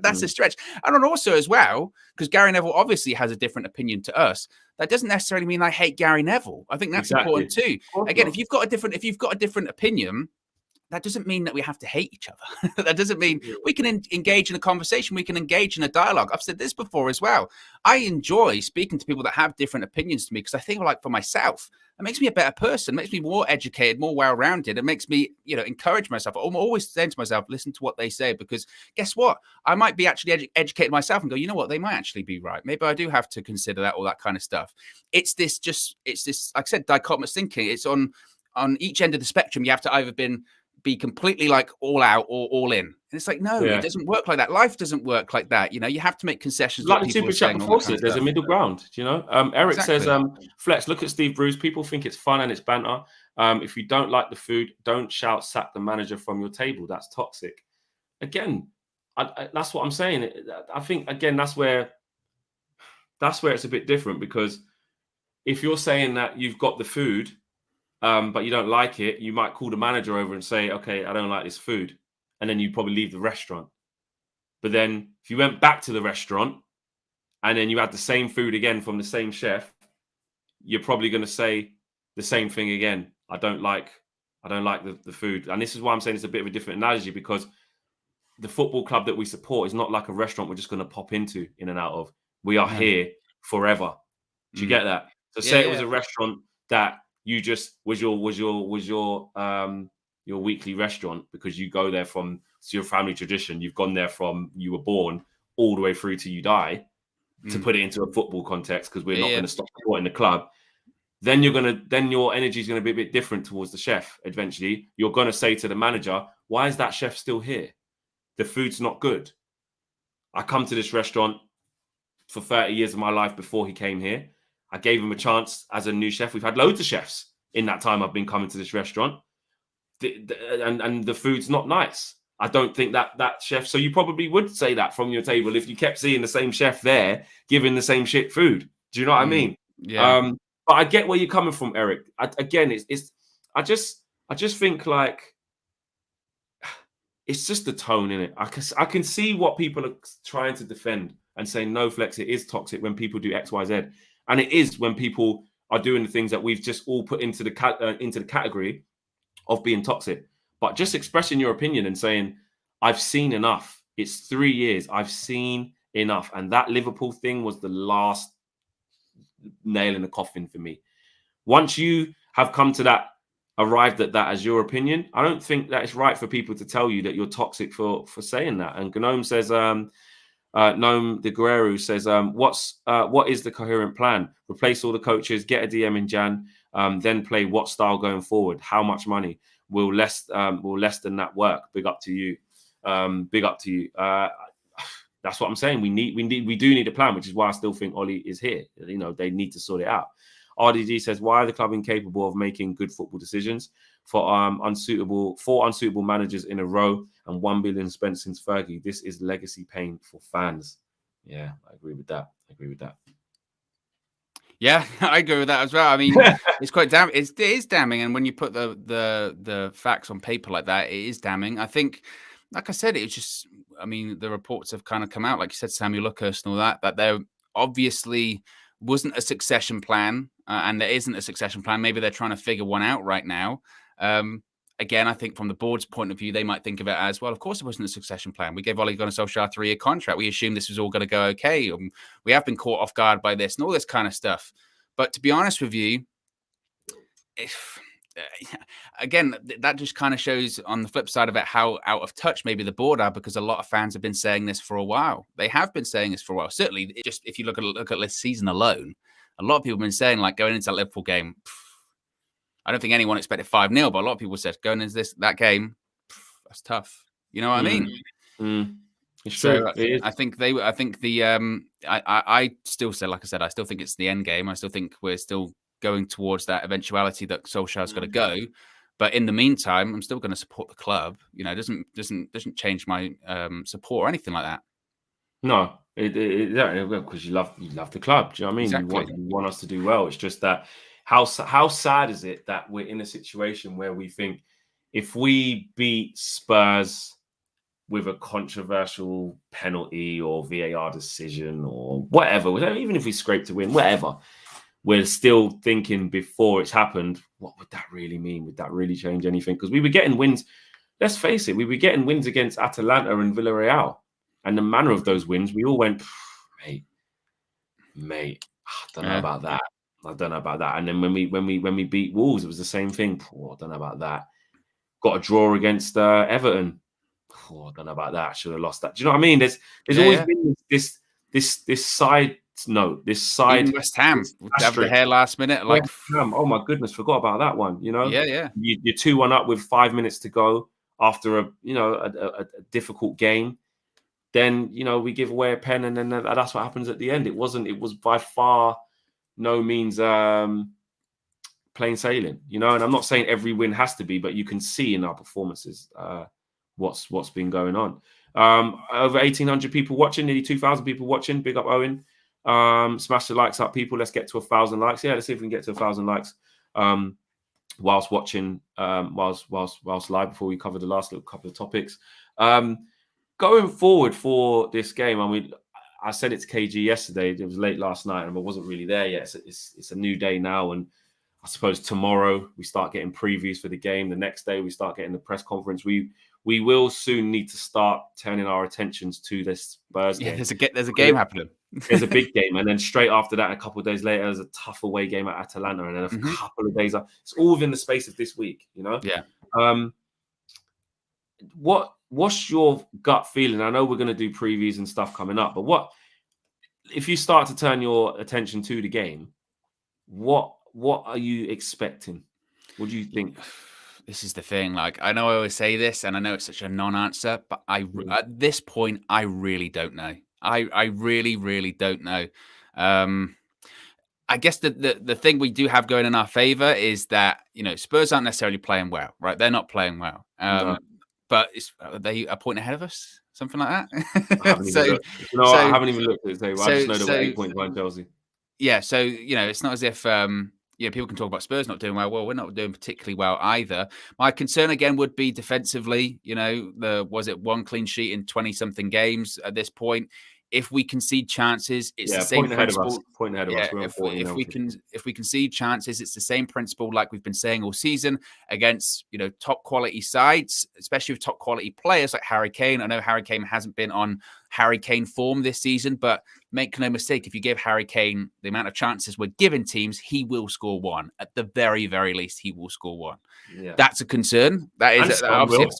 That's a stretch. And also as well, because Gary Neville obviously has a different opinion to us, that doesn't necessarily mean I hate Gary Neville. I think that's important too. Again, if you've got a different opinion, that doesn't mean that we have to hate each other. That doesn't mean we can engage in a conversation. We can engage in a dialogue. I've said this before as well. I enjoy speaking to people that have different opinions to me because I think, like, for myself, It makes me a better person, makes me more educated, more well-rounded. It makes me, encourage myself. I'm always saying to myself, listen to what they say, because guess what? I might be actually educated myself and go, you know what? They might actually be right. Maybe I do have to consider that, all that kind of stuff. It's this, like I said, dichotomous thinking. It's on each end of the spectrum. You have to either be completely like all out or all in. And it's like, no, it doesn't work like that. Life doesn't work like that. You have to make concessions. Like What the people super are chat saying, all before that kind said, of there's a stuff. middle ground. Eric says, Exactly. Flex, look at Steve Bruce. People think it's fun and it's banter. If you don't like the food, don't shout, sack the manager from your table. That's toxic. Again, that's what I'm saying. I think, again, that's where it's a bit different, because if you're saying that you've got the food, but you don't like it, you might call the manager over and say, okay, I don't like this food. And then you'd probably leave the restaurant. But then if you went back to the restaurant and then you had the same food again from the same chef, you're probably going to say the same thing again. I don't like the food. And this is why I'm saying it's a bit of a different analogy, because the football club that we support is not like a restaurant we're just going to pop into in and out of. We are here forever. Do you get that? So say it was a restaurant that you just was your weekly restaurant, because you go there from, it's your family tradition. You've gone there from you were born all the way through to you die, to put it into a football context, because we're not going to stop supporting the club. Then your energy is going to be a bit different towards the chef. Eventually, you're going to say to the manager, why is that chef still here? The food's not good. I come to this restaurant for 30 years of my life before he came here. I gave him a chance as a new chef. We've had loads of chefs in that time I've been coming to this restaurant. And the food's not nice. I don't think that chef, so you probably would say that from your table if you kept seeing the same chef there giving the same shit food. Do you know what I mean? Yeah. But I get where you're coming from, Eric. I just think like it's just the tone in it. I can see what people are trying to defend and say, no, Flex, it is toxic when people do X, Y, Z, and it is when people are doing the things that we've just all put into the category of being toxic. But just expressing your opinion and saying, I've seen enough. It's 3 years. I've seen enough. And that Liverpool thing was the last nail in the coffin for me. Once you have come to that, arrived at that as your opinion, I don't think that it's right for people to tell you that you're toxic for saying that. And Gnome says, Gnome de Guerrero says, what is the coherent plan? Replace all the coaches, get a DM in Jan, then play what style going forward? How much money? Will less than that work? Big up to you. Big up to you. That's what I'm saying. We do need a plan, which is why I still think Ollie is here. They need to sort it out. RDG says, why are the club incapable of making good football decisions? For unsuitable managers in a row and 1 billion spent since Fergie. This is legacy pain for fans. Yeah, I agree with that. Yeah, I agree with that as well. I mean, it's quite damning. It is damning, and when you put the facts on paper like that, it is damning. I think, like I said, it's just. I mean, the reports have kind of come out, like you said, Samuel Lucas and all that there obviously wasn't a succession plan, and there isn't a succession plan. Maybe they're trying to figure one out right now. Again, I think from the board's point of view, they might think of it as, well, of course it wasn't a succession plan. We gave Ole Gunnar Solskjær a 3-year contract. We assumed this was all going to go okay. We have been caught off guard by this and all this kind of stuff. But to be honest with you, again, that just kind of shows on the flip side of it how out of touch maybe the board are, because a lot of fans have been saying this for a while. They have been saying this for a while. Certainly, if you look at this season alone, a lot of people have been saying, like, going into that Liverpool game, I don't think anyone expected 5-0, but a lot of people said going into that game, that's tough. You know what I mean? It's true. I still say, like I said, I still think it's the end game. I still think we're still going towards that eventuality that Solskjaer's got to go. But in the meantime, I'm still going to support the club. It doesn't change my support or anything like that. No, because you love the club. Do you know what I mean? Exactly. You want us to do well. It's just that how sad is it that we're in a situation where we think if we beat Spurs with a controversial penalty or VAR decision or whatever, even if we scrape to win, whatever, we're still thinking before it's happened, what would that really mean? Would that really change anything? Because we were getting wins. Let's face it, we were getting wins against Atalanta and Villarreal. And the manner of those wins, we all went, mate, I don't know about that. I don't know about that. And then when we beat Wolves, it was the same thing. I don't know about that. Got a draw against Everton. I don't know about that. Should have lost that. Do you know what I mean? There's always been this side note, this side. Even West Ham have the hair last minute. Like, oh my goodness, forgot about that one. You know, yeah. You're 2-1 up with 5 minutes to go after a difficult game. Then we give away a pen, and then that's what happens at the end. It was by far no means plain sailing, and I'm not saying every win has to be, but you can see in our performances what's been going on. Over 1,800 people watching, nearly 2,000 people watching. Big up, Owen. Smash the likes up, people. Let's get to 1,000 likes. Yeah, let's see if we can get to 1,000 likes whilst watching, whilst live, before we cover the last little couple of topics. Going forward for this game, I said it to KG yesterday. It was late last night, and I wasn't really there yet. It's a new day now, and I suppose tomorrow we start getting previews for the game. The next day we start getting the press conference. We will soon need to start turning our attentions to this Spurs game. There's a game happening. There's a big game, and then straight after that, a couple of days later, there's a tough away game at Atalanta, and then a couple of days. It's all within the space of this week, Yeah. What's your gut feeling? I know we're going to do previews and stuff coming up, but what if you start to turn your attention to the game? What are you expecting? What do you think? This is the thing. Like, I know I always say this, and I know it's such a non-answer, but at this point, I really don't know. I really, really don't know. I guess the thing we do have going in our favor is that, Spurs aren't necessarily playing well, right? They're not playing well. No. But are they a point ahead of us? Something like that? I haven't even looked at it. I just know they're 8 points behind Chelsea. Yeah, so, it's not as if... people can talk about Spurs not doing well. Well, we're not doing particularly well either. My concern again would be defensively. Was it one clean sheet in 20-something games at this point? If we concede chances, it's the same principle. Point ahead of us. If we concede chances, it's the same principle like we've been saying all season against top quality sides, especially with top quality players like Harry Kane. I know Harry Kane hasn't been on Harry Kane form this season, but make no mistake, if you give Harry Kane the amount of chances we're giving teams, he will score one. At the very, very least, he will score one. Yeah. That's a concern. That is obviously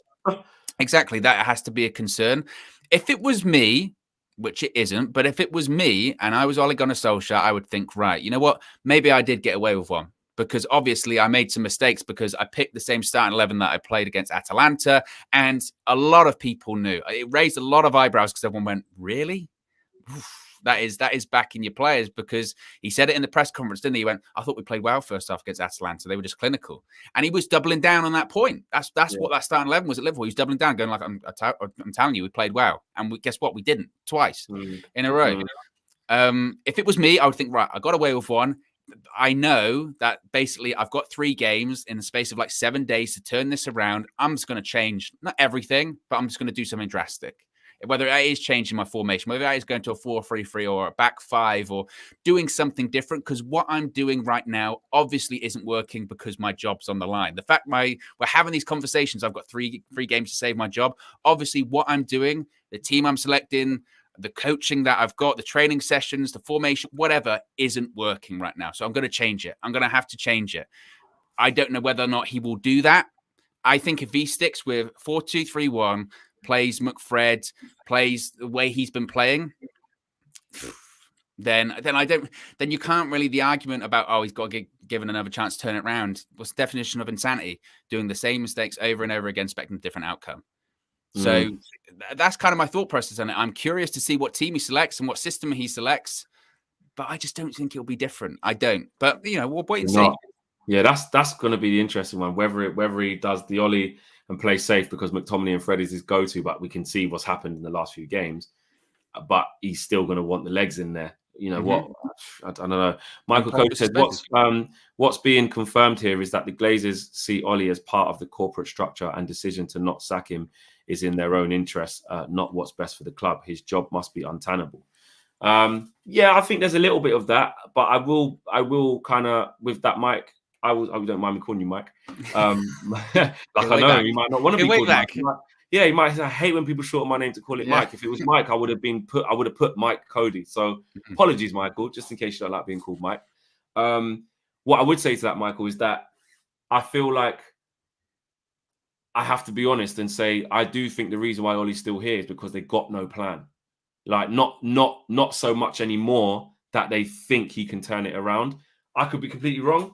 exactly, that has to be a concern. If it was me, which it isn't, but if it was me and I was Ole Gunnar Solskjær, I would think, right, you know what? Maybe I did get away with one, because obviously I made some mistakes because I picked the same starting 11 that I played against Atalanta, and a lot of people knew. It raised a lot of eyebrows because everyone went, really? Oof. That is backing your players, because he said it in the press conference, didn't he? He went, I thought we played well first half against Atalanta. They were just clinical. And he was doubling down on that point. That's what that starting 11 was at Liverpool. He was doubling down, going like, I'm telling you, we played well. And guess what? We didn't. Twice in a row. If it was me, I would think, right, I got away with one. I know that basically I've got 3 games in the space of like 7 days to turn this around. I'm just going to change, not everything, but I'm just going to do something drastic. Whether it is changing my formation, whether it is going to a 4-3-3 or a back 5 or doing something different, because what I'm doing right now obviously isn't working because my job's on the line. The fact we're having these conversations, I've got three games to save my job. Obviously, what I'm doing, the team I'm selecting, the coaching that I've got, the training sessions, the formation, whatever, isn't working right now. So I'm going to change it. I'm going to have to change it. I don't know whether or not he will do that. I think if he sticks with 4-2-3-1, plays McFred, plays the way he's been playing, then you can't really, the argument about, he's got to get given another chance to turn it around. What's the definition of insanity? Doing the same mistakes over and over again, expecting a different outcome. So that's kind of my thought process on it. I'm curious to see what team he selects and what system he selects, but I just don't think it'll be different. I don't. But, we'll wait and see. Yeah, that's going to be the interesting one, whether he does the Ollie and play safe, because McTominay and Fred is his go-to, but we can see what's happened in the last few games. But he's still going to want the legs in there. What? I don't know. Michael Coach said, what's being confirmed here is that the Glazers see Ollie as part of the corporate structure, and decision to not sack him is in their own interest, not what's best for the club. His job must be untenable. I think there's a little bit of that, but I will kind of, with that, Mike, I don't mind me calling you Mike. I know you might not want to be called Mike. He might. I hate when people shorten my name to call it Mike. If it was Mike, I would have put Mike Cody. So apologies, Michael, just in case you don't like being called Mike. What I would say to that, Michael, is that I feel like I have to be honest and say I do think the reason why Ollie's still here is because they got no plan. Like not so much anymore that they think he can turn it around. I could be completely wrong,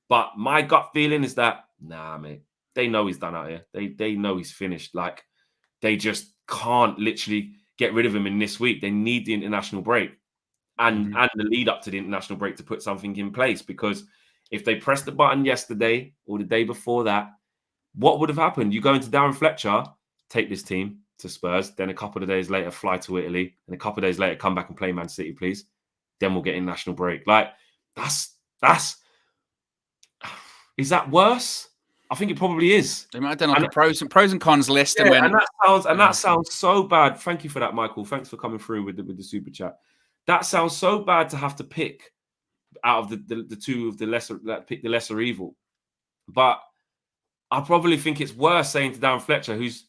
but my gut feeling is that nah, mate. They know he's done out here. They know he's finished. Like they just can't literally get rid of him in this week. They need the international break and the lead up to the international break to put something in place, because if they pressed the button yesterday or the day before that, what would have happened? You go into Darren Fletcher, take this team to Spurs, then a couple of days later fly to Italy, and a couple of days later come back and play Man City, please. Then we'll get in national break. Like that's is that worse? I think it probably is. They might have done like a pros and cons list, and that sounds so bad. Thank you for that, Michael. Thanks for coming through with the super chat. That sounds so bad to have to pick out of the two of the lesser, pick the lesser evil. But I probably think it's worse saying to Darren Fletcher, is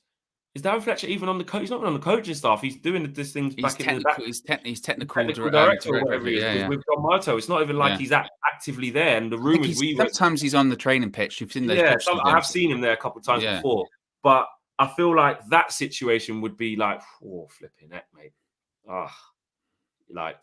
Darren Fletcher even on the coach? He's not even on the coaching staff. He's doing this things back in the back. He's technical director or whatever he is. With John Marto, it's not even like he's actively there. And the rumors sometimes he's on the training pitch. You've seen those. Yeah, I have seen him there a couple of times before. But I feel like that situation would be like, oh, flipping heck, mate. Like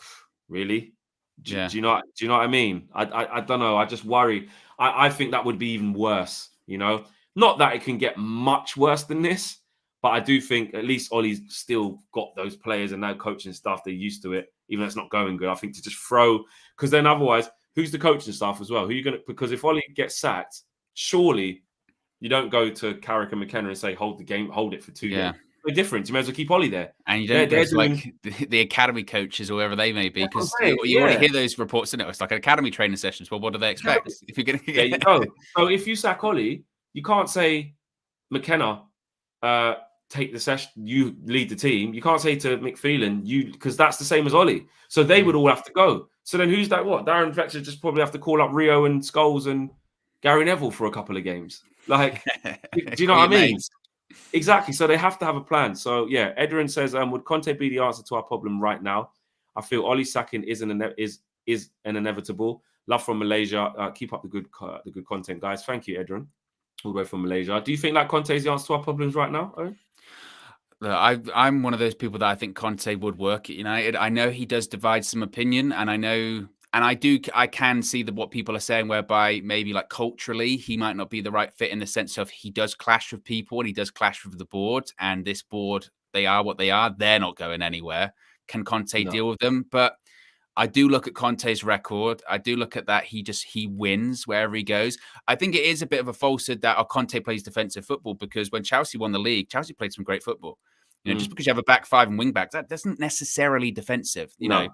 really? Do you know what I mean? I don't know. I just worry. I think that would be even worse. You know, not that it can get much worse than this, but I do think at least Ollie's still got those players and that coaching staff. They're used to it, even though it's not going good. I think to just throw, because then otherwise, who's the coaching staff as well? Who are you going to? Because if Ollie gets sacked, surely you don't go to Carrick and McKenna and say hold the game, hold it for 2 years. No difference. You may as well keep Ollie there, and you don't go to like the academy coaches or wherever they may be, because you already hear those reports, isn't it? It's like an academy training sessions. Well, what do they expect? If you're going to there you go. So if you sack Ollie, you can't say McKenna, take the session, you lead the team. You can't say to McPhelan, because that's the same as Ollie. So they would all have to go. So then who's that? What? Darren Fletcher just probably have to call up Rio and Scholes and Gary Neville for a couple of games. Like, do you know what I mean? Exactly. So they have to have a plan. So yeah, Edrin says, would Conte be the answer to our problem right now? I feel Ollie sacking is an inevitable. Love from Malaysia. Keep up the good content, guys. Thank you, Edrin. All the way from Malaysia. Do you think that Conte is the answer to our problems right now, Owen? I'm one of those people that I think Conte would work at United. I know he does divide some opinion, and I can see what people are saying, whereby maybe like culturally he might not be the right fit, in the sense of he does clash with people and he does clash with the board, and this board, they are what they are. They're not going anywhere. Can Conte deal with them? But I do look at Conte's record. I do look at that. He wins wherever he goes. I think it is a bit of a falsehood that Conte plays defensive football, because when Chelsea won the league, Chelsea played some great football. You know, just because you have a back five and wing backs, that doesn't necessarily defensive. You know,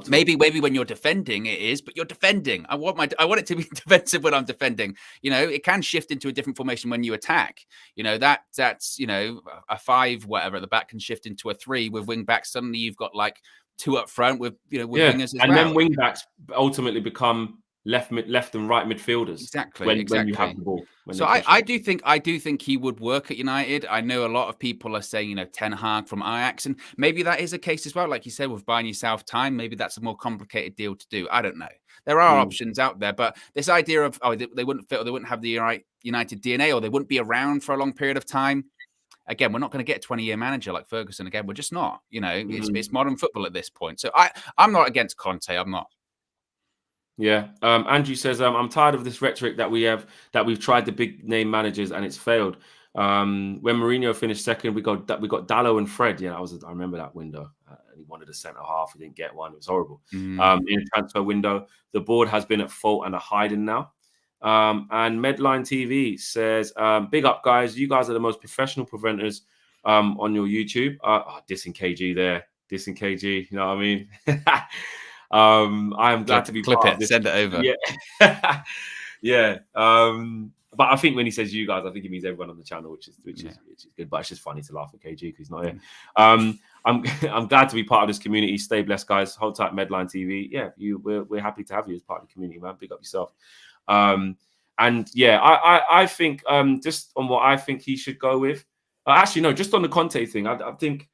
maybe when you're defending it is, but you're defending. I want it to be defensive when I'm defending. You know, it can shift into a different formation when you attack. You know, that's a 5 whatever at the back can shift into a 3 with wing backs. Suddenly you've got like 2 up front with wingers as well. And then wing backs ultimately become left and right midfielders. Exactly. When you have the ball. So I do think he would work at United. I know a lot of people are saying, Ten Hag from Ajax, and maybe that is a case as well. Like you said, with buying yourself time, maybe that's a more complicated deal to do. I don't know. There are options out there, but this idea of they wouldn't fit, or they wouldn't have the United DNA, or they wouldn't be around for a long period of time. Again, we're not going to get a 20-year manager like Ferguson again. We're just not. It's modern football at this point. So I'm not against Conte. I'm not. Yeah. Andrew says, I'm tired of this rhetoric that we've tried the big name managers and it's failed. When Mourinho finished second, we got Dallo and Fred. Yeah, I remember that window. He wanted a centre half. He didn't get one. It was horrible. In the transfer window, the board has been at fault and are hiding now. And Medline TV says, big up, guys. You guys are the most professional preventers on your YouTube. Dissing KG there. Dissing KG. You know what I mean? I am glad to be clip part it, of this. send it over. Yeah. Yeah. But I think when he says you guys, I think he means everyone on the channel, which is good. But it's just funny to laugh at KG because he's not here. I'm glad to be part of this community. Stay blessed, guys. Hold tight, Medline TV. Yeah, we're happy to have you as part of the community, man. Big up yourself. And yeah, I think just on what I think he should go with. Actually, no, just on the Conte thing, I think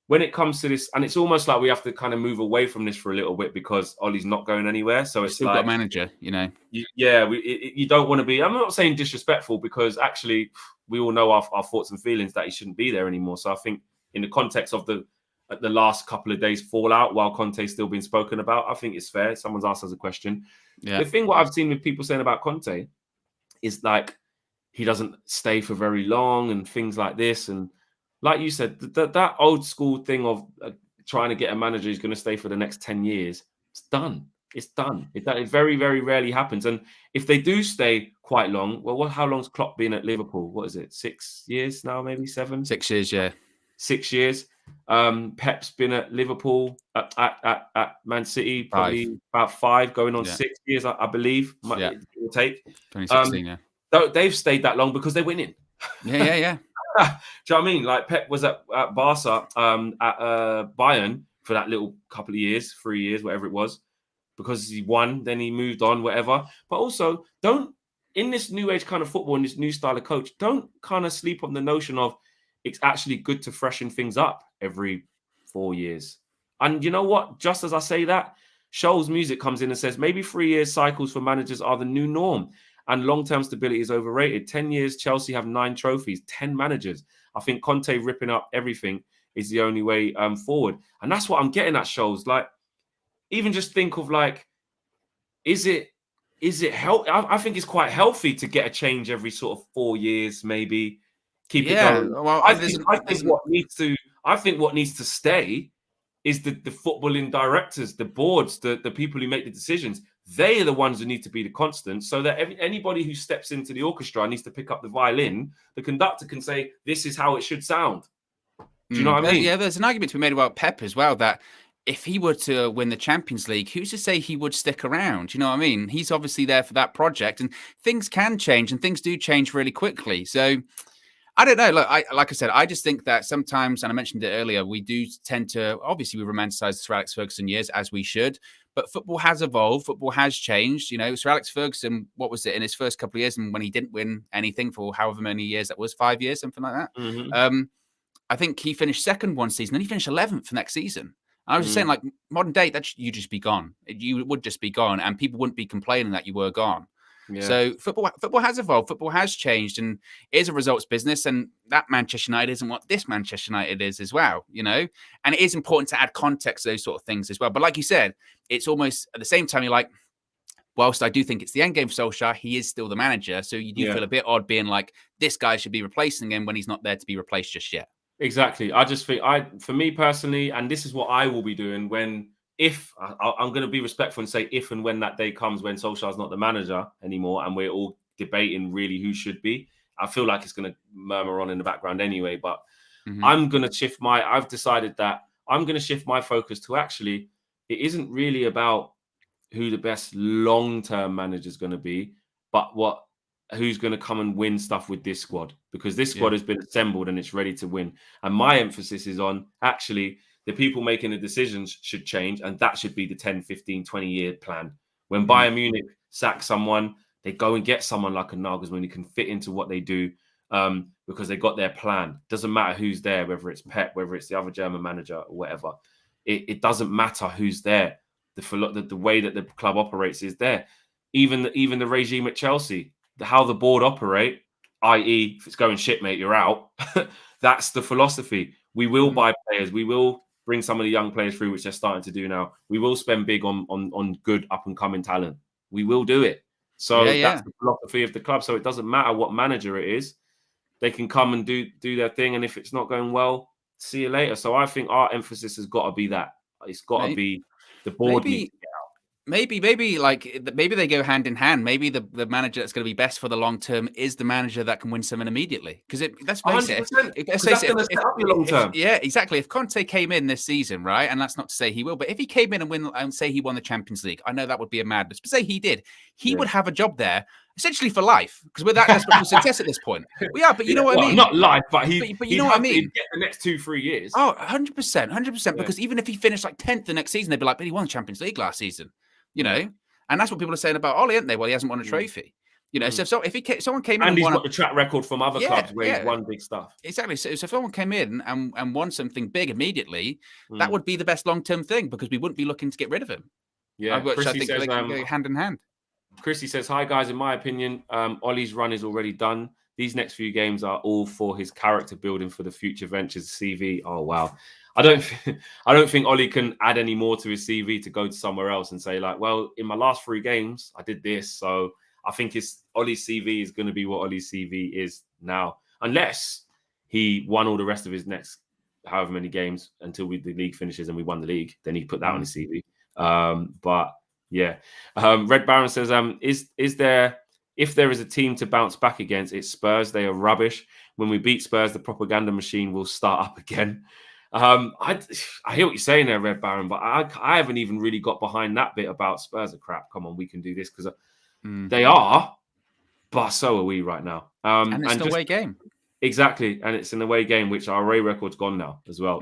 when it comes to this, and it's almost like we have to kind of move away from this for a little bit because Ollie's not going anywhere. So it's still like got a manager, you don't want to be. I'm not saying disrespectful because actually we all know our thoughts and feelings that he shouldn't be there anymore. So I think in the context of the last couple of days fallout, while Conte's still being spoken about, I think it's fair. Someone's asked us a question. Yeah. The thing what I've seen with people saying about Conte is like he doesn't stay for very long and things like this. And like you said, that old school thing of trying to get a manager who's going to stay for the next 10 years, it's done. It's done. It very, very rarely happens. And if they do stay quite long, well, how long's Klopp been at Liverpool? What is it? 6 years now, maybe 7? 6 years, yeah. 6 years. Pep's been at Liverpool at Man City probably about 5, going on 6 years, I believe. It will take 2016. Yeah, they've stayed that long because they're winning. Yeah. Do you know what I mean? Like Pep was at Barca, at Bayern for that little couple of years, 3 years, whatever it was, because he won. Then he moved on, whatever. But also, don't in this new age kind of football and this new style of coach, don't kind of sleep on the notion of it's actually good to freshen things up every 4 years. And you know what? Just as I say that, Scholl's music comes in and says maybe 3 years cycles for managers are the new norm and long-term stability is overrated. 10 years, Chelsea have 9 trophies, 10 managers. I think Conte ripping up everything is the only way forward. And that's what I'm getting at, Scholl's. Like, even just think of like, is it healthy? I think it's quite healthy to get a change every sort of 4 years, maybe. Keep it going. Well, I think what needs to stay is the footballing directors, the boards, the people who make the decisions. They are the ones who need to be the constant, so that anybody who steps into the orchestra needs to pick up the violin. The conductor can say, "This is how it should sound." Do you know what I mean? Yeah, there's an argument to be made about Pep as well, that if he were to win the Champions League, who's to say he would stick around? You know what I mean? He's obviously there for that project, and things can change, and things do change really quickly. So I don't know. Look, like I said, I just think that sometimes, and I mentioned it earlier, we do tend to, obviously we romanticize the Sir Alex Ferguson years, as we should, but football has evolved. Football has changed. You know, Sir Alex Ferguson, what was it, in his first couple of years, and when he didn't win anything for however many years that was, 5 years, something like that. Mm-hmm. I think he finished second one season, and he finished 11th for next season. I was just saying, like, modern day, you'd just be gone. You would just be gone, and people wouldn't be complaining that you were gone. Yeah. So football has evolved. Football has changed, and it is a results business. And that Manchester United isn't what this Manchester United is as well, you know. And it is important to add context to those sort of things as well. But like you said, it's almost at the same time, you're like, whilst I do think it's the end game for Solskjær, he is still the manager. So you do feel a bit odd being like, this guy should be replacing him when he's not there to be replaced just yet. Exactly. I just think for me personally, and this is what I will be doing I'm going to be respectful and say if and when that day comes when Solskjaer's not the manager anymore and we're all debating really who should be. I feel like it's going to murmur on in the background anyway, but I'm going to I've decided that I'm going to shift my focus to actually, it isn't really about who the best long-term manager is going to be, but who's going to come and win stuff with this squad, because this squad has been assembled and it's ready to win. And my emphasis is on actually the people making the decisions should change, and that should be the 10, 15, 20-year plan. When Bayern Munich sack someone, they go and get someone like a Nagelsmann who can fit into what they do because they got their plan. Doesn't matter who's there, whether it's Pep, whether it's the other German manager or whatever. It doesn't matter who's there. The way that the club operates is there. Even the regime at Chelsea, how the board operate, i.e. if it's going shit, mate, you're out. That's the philosophy. We will buy players. We will bring some of the young players through, which they're starting to do now. We will spend big on good up-and-coming talent. We will do it. So that's the philosophy of the club. So it doesn't matter what manager it is. They can come and do their thing. And if it's not going well, see you later. So I think our emphasis has got to be that. It's got to be the board needs to get out. Maybe they go hand in hand. Maybe the manager that's going to be best for the long term is the manager that can win something immediately. Because let's face it, long term. Yeah, exactly. If Conte came in this season, right, and that's not to say he will, but if he came in and say he won the Champions League, I know that would be a madness. But say he did, he would have a job there essentially for life, because we're that desperate for success at this point. We are, but you know what I mean. Not life, but but you know what I mean. Get the next 2-3 years. Oh, 100%. Because even if he finished like 10th the next season, they'd be like, but he won the Champions League last season. You know, and that's what people are saying about Ollie, aren't they? Well, he hasn't won a trophy. You know, so if someone came in and and he's won got the track record from other clubs where he's yeah. won big stuff. Exactly. So if someone came in and won something big immediately, that Mm. would be the best long-term thing because we wouldn't be looking to get rid of him. Yeah, Which I Chrissy think says, they can go hand in hand. Chrissy says, "Hi guys, in my opinion, Ollie's run is already done. These next few games are all for his character building for the future ventures CV." Oh wow, I don't think Ollie can add any more to his CV to go to somewhere else and say like, well, in my last 3 games, I did this, so I think Ollie's CV is going to be what Ollie's CV is now, unless he won all the rest of his next however many games until the league finishes and we won the league. Then he put that on his CV. But yeah, Red Baron says, if there is a team to bounce back against, it's Spurs. They are rubbish. When we beat Spurs, the propaganda machine will start up again. I hear what you're saying there, Red Baron, but I haven't even really got behind that bit about Spurs are crap. Come on, we can do this because they are, but so are we right now. And it's an away game. Exactly, and it's an away game, which our away record's gone now as well.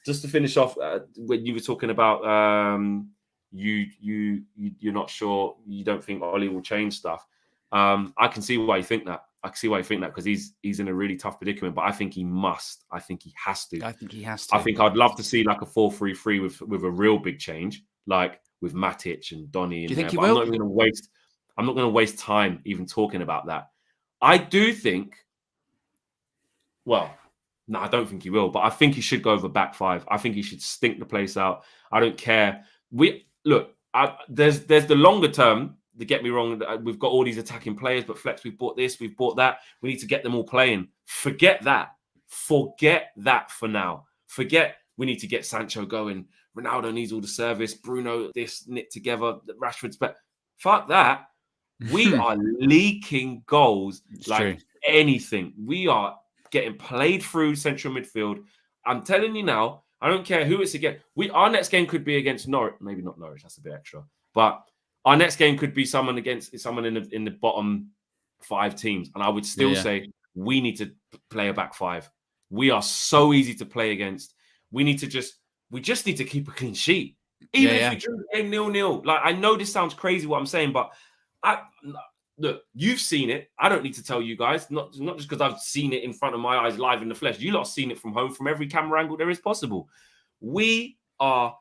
Just to finish off, when you were talking about you're not sure, you don't think Ollie will change stuff. I can see why you think that. I can see why you think that because he's in a really tough predicament. But I think he must. I think he has to. I think he has to. I think I'd love to see like a 4-3-3 with a real big change, like with Matic and Donny. Do you think he will? I'm not going to waste time even talking about that. I do think. Well, no, I don't think he will, but I think he should go over back 5. I think he should stink the place out. I don't care. There's the longer term. To get me wrong, we've got all these attacking players, but Flex, we've bought this, we've bought that. We need to get them all playing. Forget that. Forget that for now. Forget we need to get Sancho going. Ronaldo needs all the service. Bruno, this knit together. Rashford's better. Fuck that. We are leaking goals like anything. We are getting played through central midfield. I'm telling you now, I don't care who it's against. Our next game could be against Norwich. Maybe not Norwich, that's a bit extra. But our next game could be someone in the bottom 5 teams. And I would still say we need to play a back 5. We are so easy to play against. We just need to keep a clean sheet. Even if we drew the game 0-0. Like, I know this sounds crazy what I'm saying, but look, you've seen it. I don't need to tell you guys, not just because I've seen it in front of my eyes live in the flesh. You lot have seen it from home, from every camera angle there is possible. We are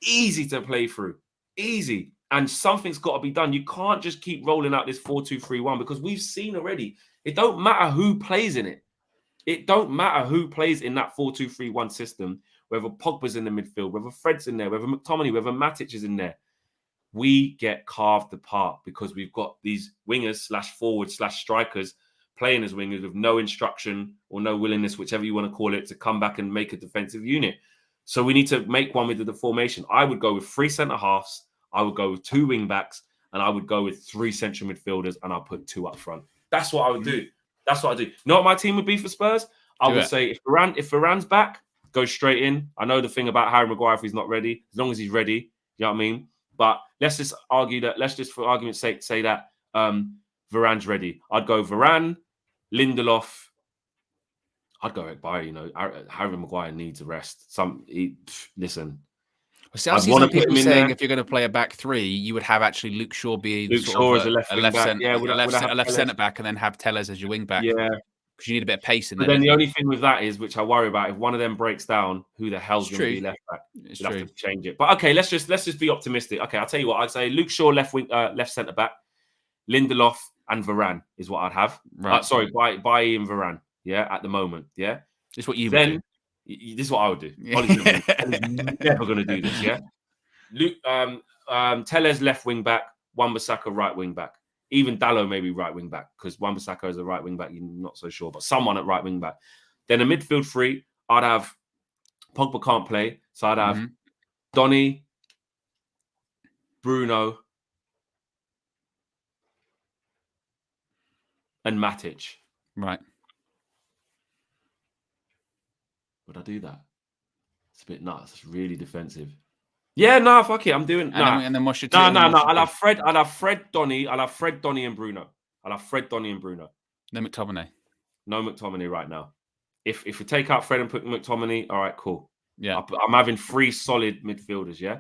easy to play through. Easy. And something's got to be done. You can't just keep rolling out this 4-2-3-1 because we've seen already. It don't matter who plays in it. It don't matter who plays in that 4-2-3-1 system, whether Pogba's in the midfield, whether Fred's in there, whether McTominay, whether Matic is in there. We get carved apart because we've got these wingers/forwards/strikers playing as wingers with no instruction or no willingness, whichever you want to call it, to come back and make a defensive unit. So we need to make one with the formation. I would go with 3 centre-halves. I would go with 2 wing-backs. And I would go with 3 central midfielders. And I'll put 2 up front. That's what I would do. That's what I do. You know what my team would be for Spurs? I would say if Varane's back, go straight in. I know the thing about Harry Maguire if he's not ready. As long as he's ready, you know what I mean? But let's just argue that. Let's just, for argument's sake, say that Varane's ready. I'd go Varane, Lindelof. I'd go Ekbayer. You know, Harry Maguire needs a rest. Listen. Well, see, I see some people saying if you're going to play a back 3, you would have actually Luke Shaw be as a left centre back, and then have Tellez as your wing back. Yeah, because you need a bit of pace in there. But then the only thing with that is, which I worry about, if one of them breaks down, who the hell's going to be left back? You'll have to change it. But okay, let's just be optimistic. Okay, I'll tell you what. I'd say Luke Shaw left centre back, Lindelof and Varane is what I'd have. Right. By Ian Varane. Yeah, at the moment. Yeah, this is what you would do. This is what I would do. Ollie's never going to do this. Yeah, Luke, Tellez left wing back, Wan-Bissaka right wing back. Even Dallo maybe right wing back because Wan-Bissaka is a right wing back. You're not so sure, but someone at right wing back. Then a midfield 3, I'd have Pogba can't play, so I'd have Donny, Bruno, and Matic. Right. Would I do that? It's a bit nuts. It's really defensive. Yeah, no, fuck it. I'm doing. And then what's your team? No. I'll have Fred. I'll have Fred, Donny. I'll have Fred, Donny, and Bruno. No McTominay. No McTominay right now. If we take out Fred and put McTominay, all right, cool. Yeah, I'm having 3 solid midfielders. Yeah,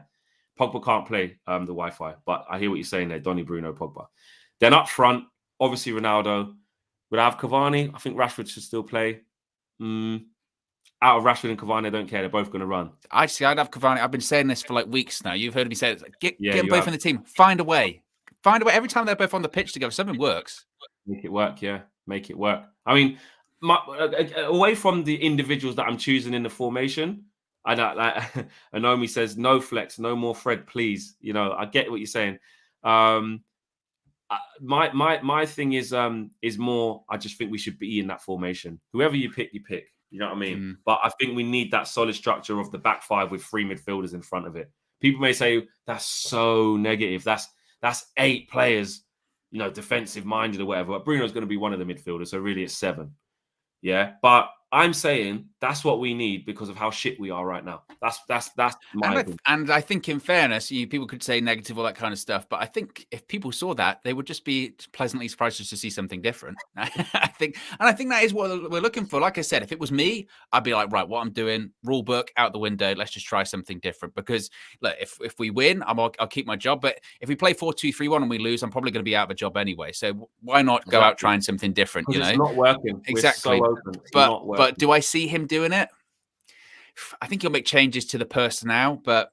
Pogba can't play the Wi-Fi, but I hear what you're saying there. Donny, Bruno, Pogba. Then up front, Obviously, Ronaldo. Would I have Cavani? I think Rashford should still play. Out of Rashford and Cavani, I don't care. They're both going to run. I'd have Cavani. I've been saying this for like weeks now. You've heard me say it. Get them you both have. in the team. Find a way. Find a way. Every time they're both on the pitch together, something works. Make it work, yeah. Make it work. I mean, away from the individuals that I'm choosing in the formation, Anomi says no flex, no more Fred, please. You know, I get what you're saying. My thing is more. I just think we should be in that formation. Whoever you pick, you pick. You know what I mean? But I think we need that solid structure of the back five with 3 midfielders in front of it. People may say that's so negative. That's 8 players, you know, defensive minded or whatever. But Bruno's going to be one of the midfielders, so really it's 7. Yeah, but I'm saying that's what we need because of how shit we are right now. That's my opinion. And I think, in fairness, people could say negative, all that kind of stuff, but I think if people saw that, they would just be pleasantly surprised just to see something different. I think that is what we're looking for. Like I said, if it was me, I'd be like, right, what I'm doing, rule book out the window. Let's just try something different. Because look, if we win, I'll keep my job. But if we play 4-2-3-1 and we lose, I'm probably going to be out of a job anyway. So why not go out trying something different? You know, it's not working. Exactly. We're so open. But do I see him doing it? I think he'll make changes to the personnel, but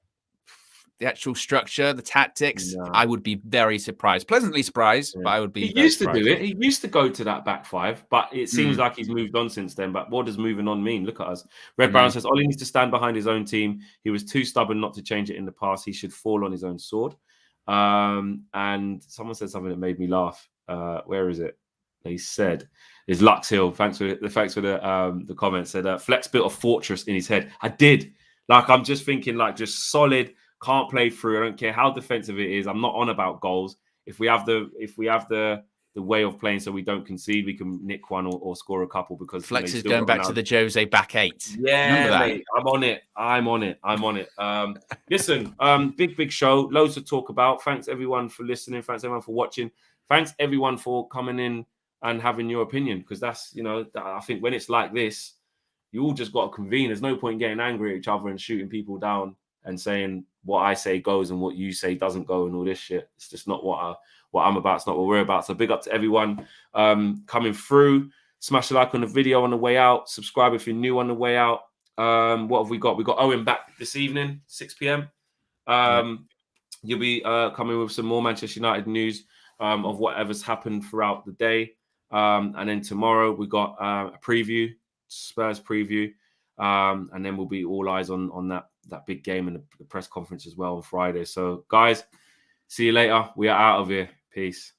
the actual structure, the tactics, I would be very surprised. Pleasantly surprised, but I would be. He used to do it. He used to go to that back 5, but it seems like he's moved on since then. But what does moving on mean? Look at us. Red Baron says Ollie needs to stand behind his own team. He was too stubborn not to change it in the past. He should fall on his own sword. And someone said something that made me laugh. Where is it? He said, "Is Lux Hill?" Thanks for the comment. Said Flex built a fortress in his head. I did. Like I'm just thinking, like just solid. Can't play through. I don't care how defensive it is. I'm not on about goals. If we have the way of playing so we don't concede, we can nick one or score a couple because Flex is going back to the Jose back 8. Yeah, mate, I'm on it. Listen, big show. Loads to talk about. Thanks everyone for listening. Thanks everyone for watching. Thanks everyone for coming in and having your opinion, because that's, you know, I think when it's like this, you all just got to convene. There's no point in getting angry at each other and shooting people down and saying what I say goes and what you say doesn't go and all this shit. It's just not what I'm about. It's not what we're about. So big up to everyone coming through. Smash a like on the video on the way out. Subscribe if you're new on the way out. What have we got? We got Owen back this evening, 6 p.m. You'll be coming with some more Manchester United news of whatever's happened throughout the day. And then tomorrow we got a preview, Spurs preview. And then we'll be all eyes on that big game and the press conference as well on Friday. So guys, see you later. We are out of here. Peace.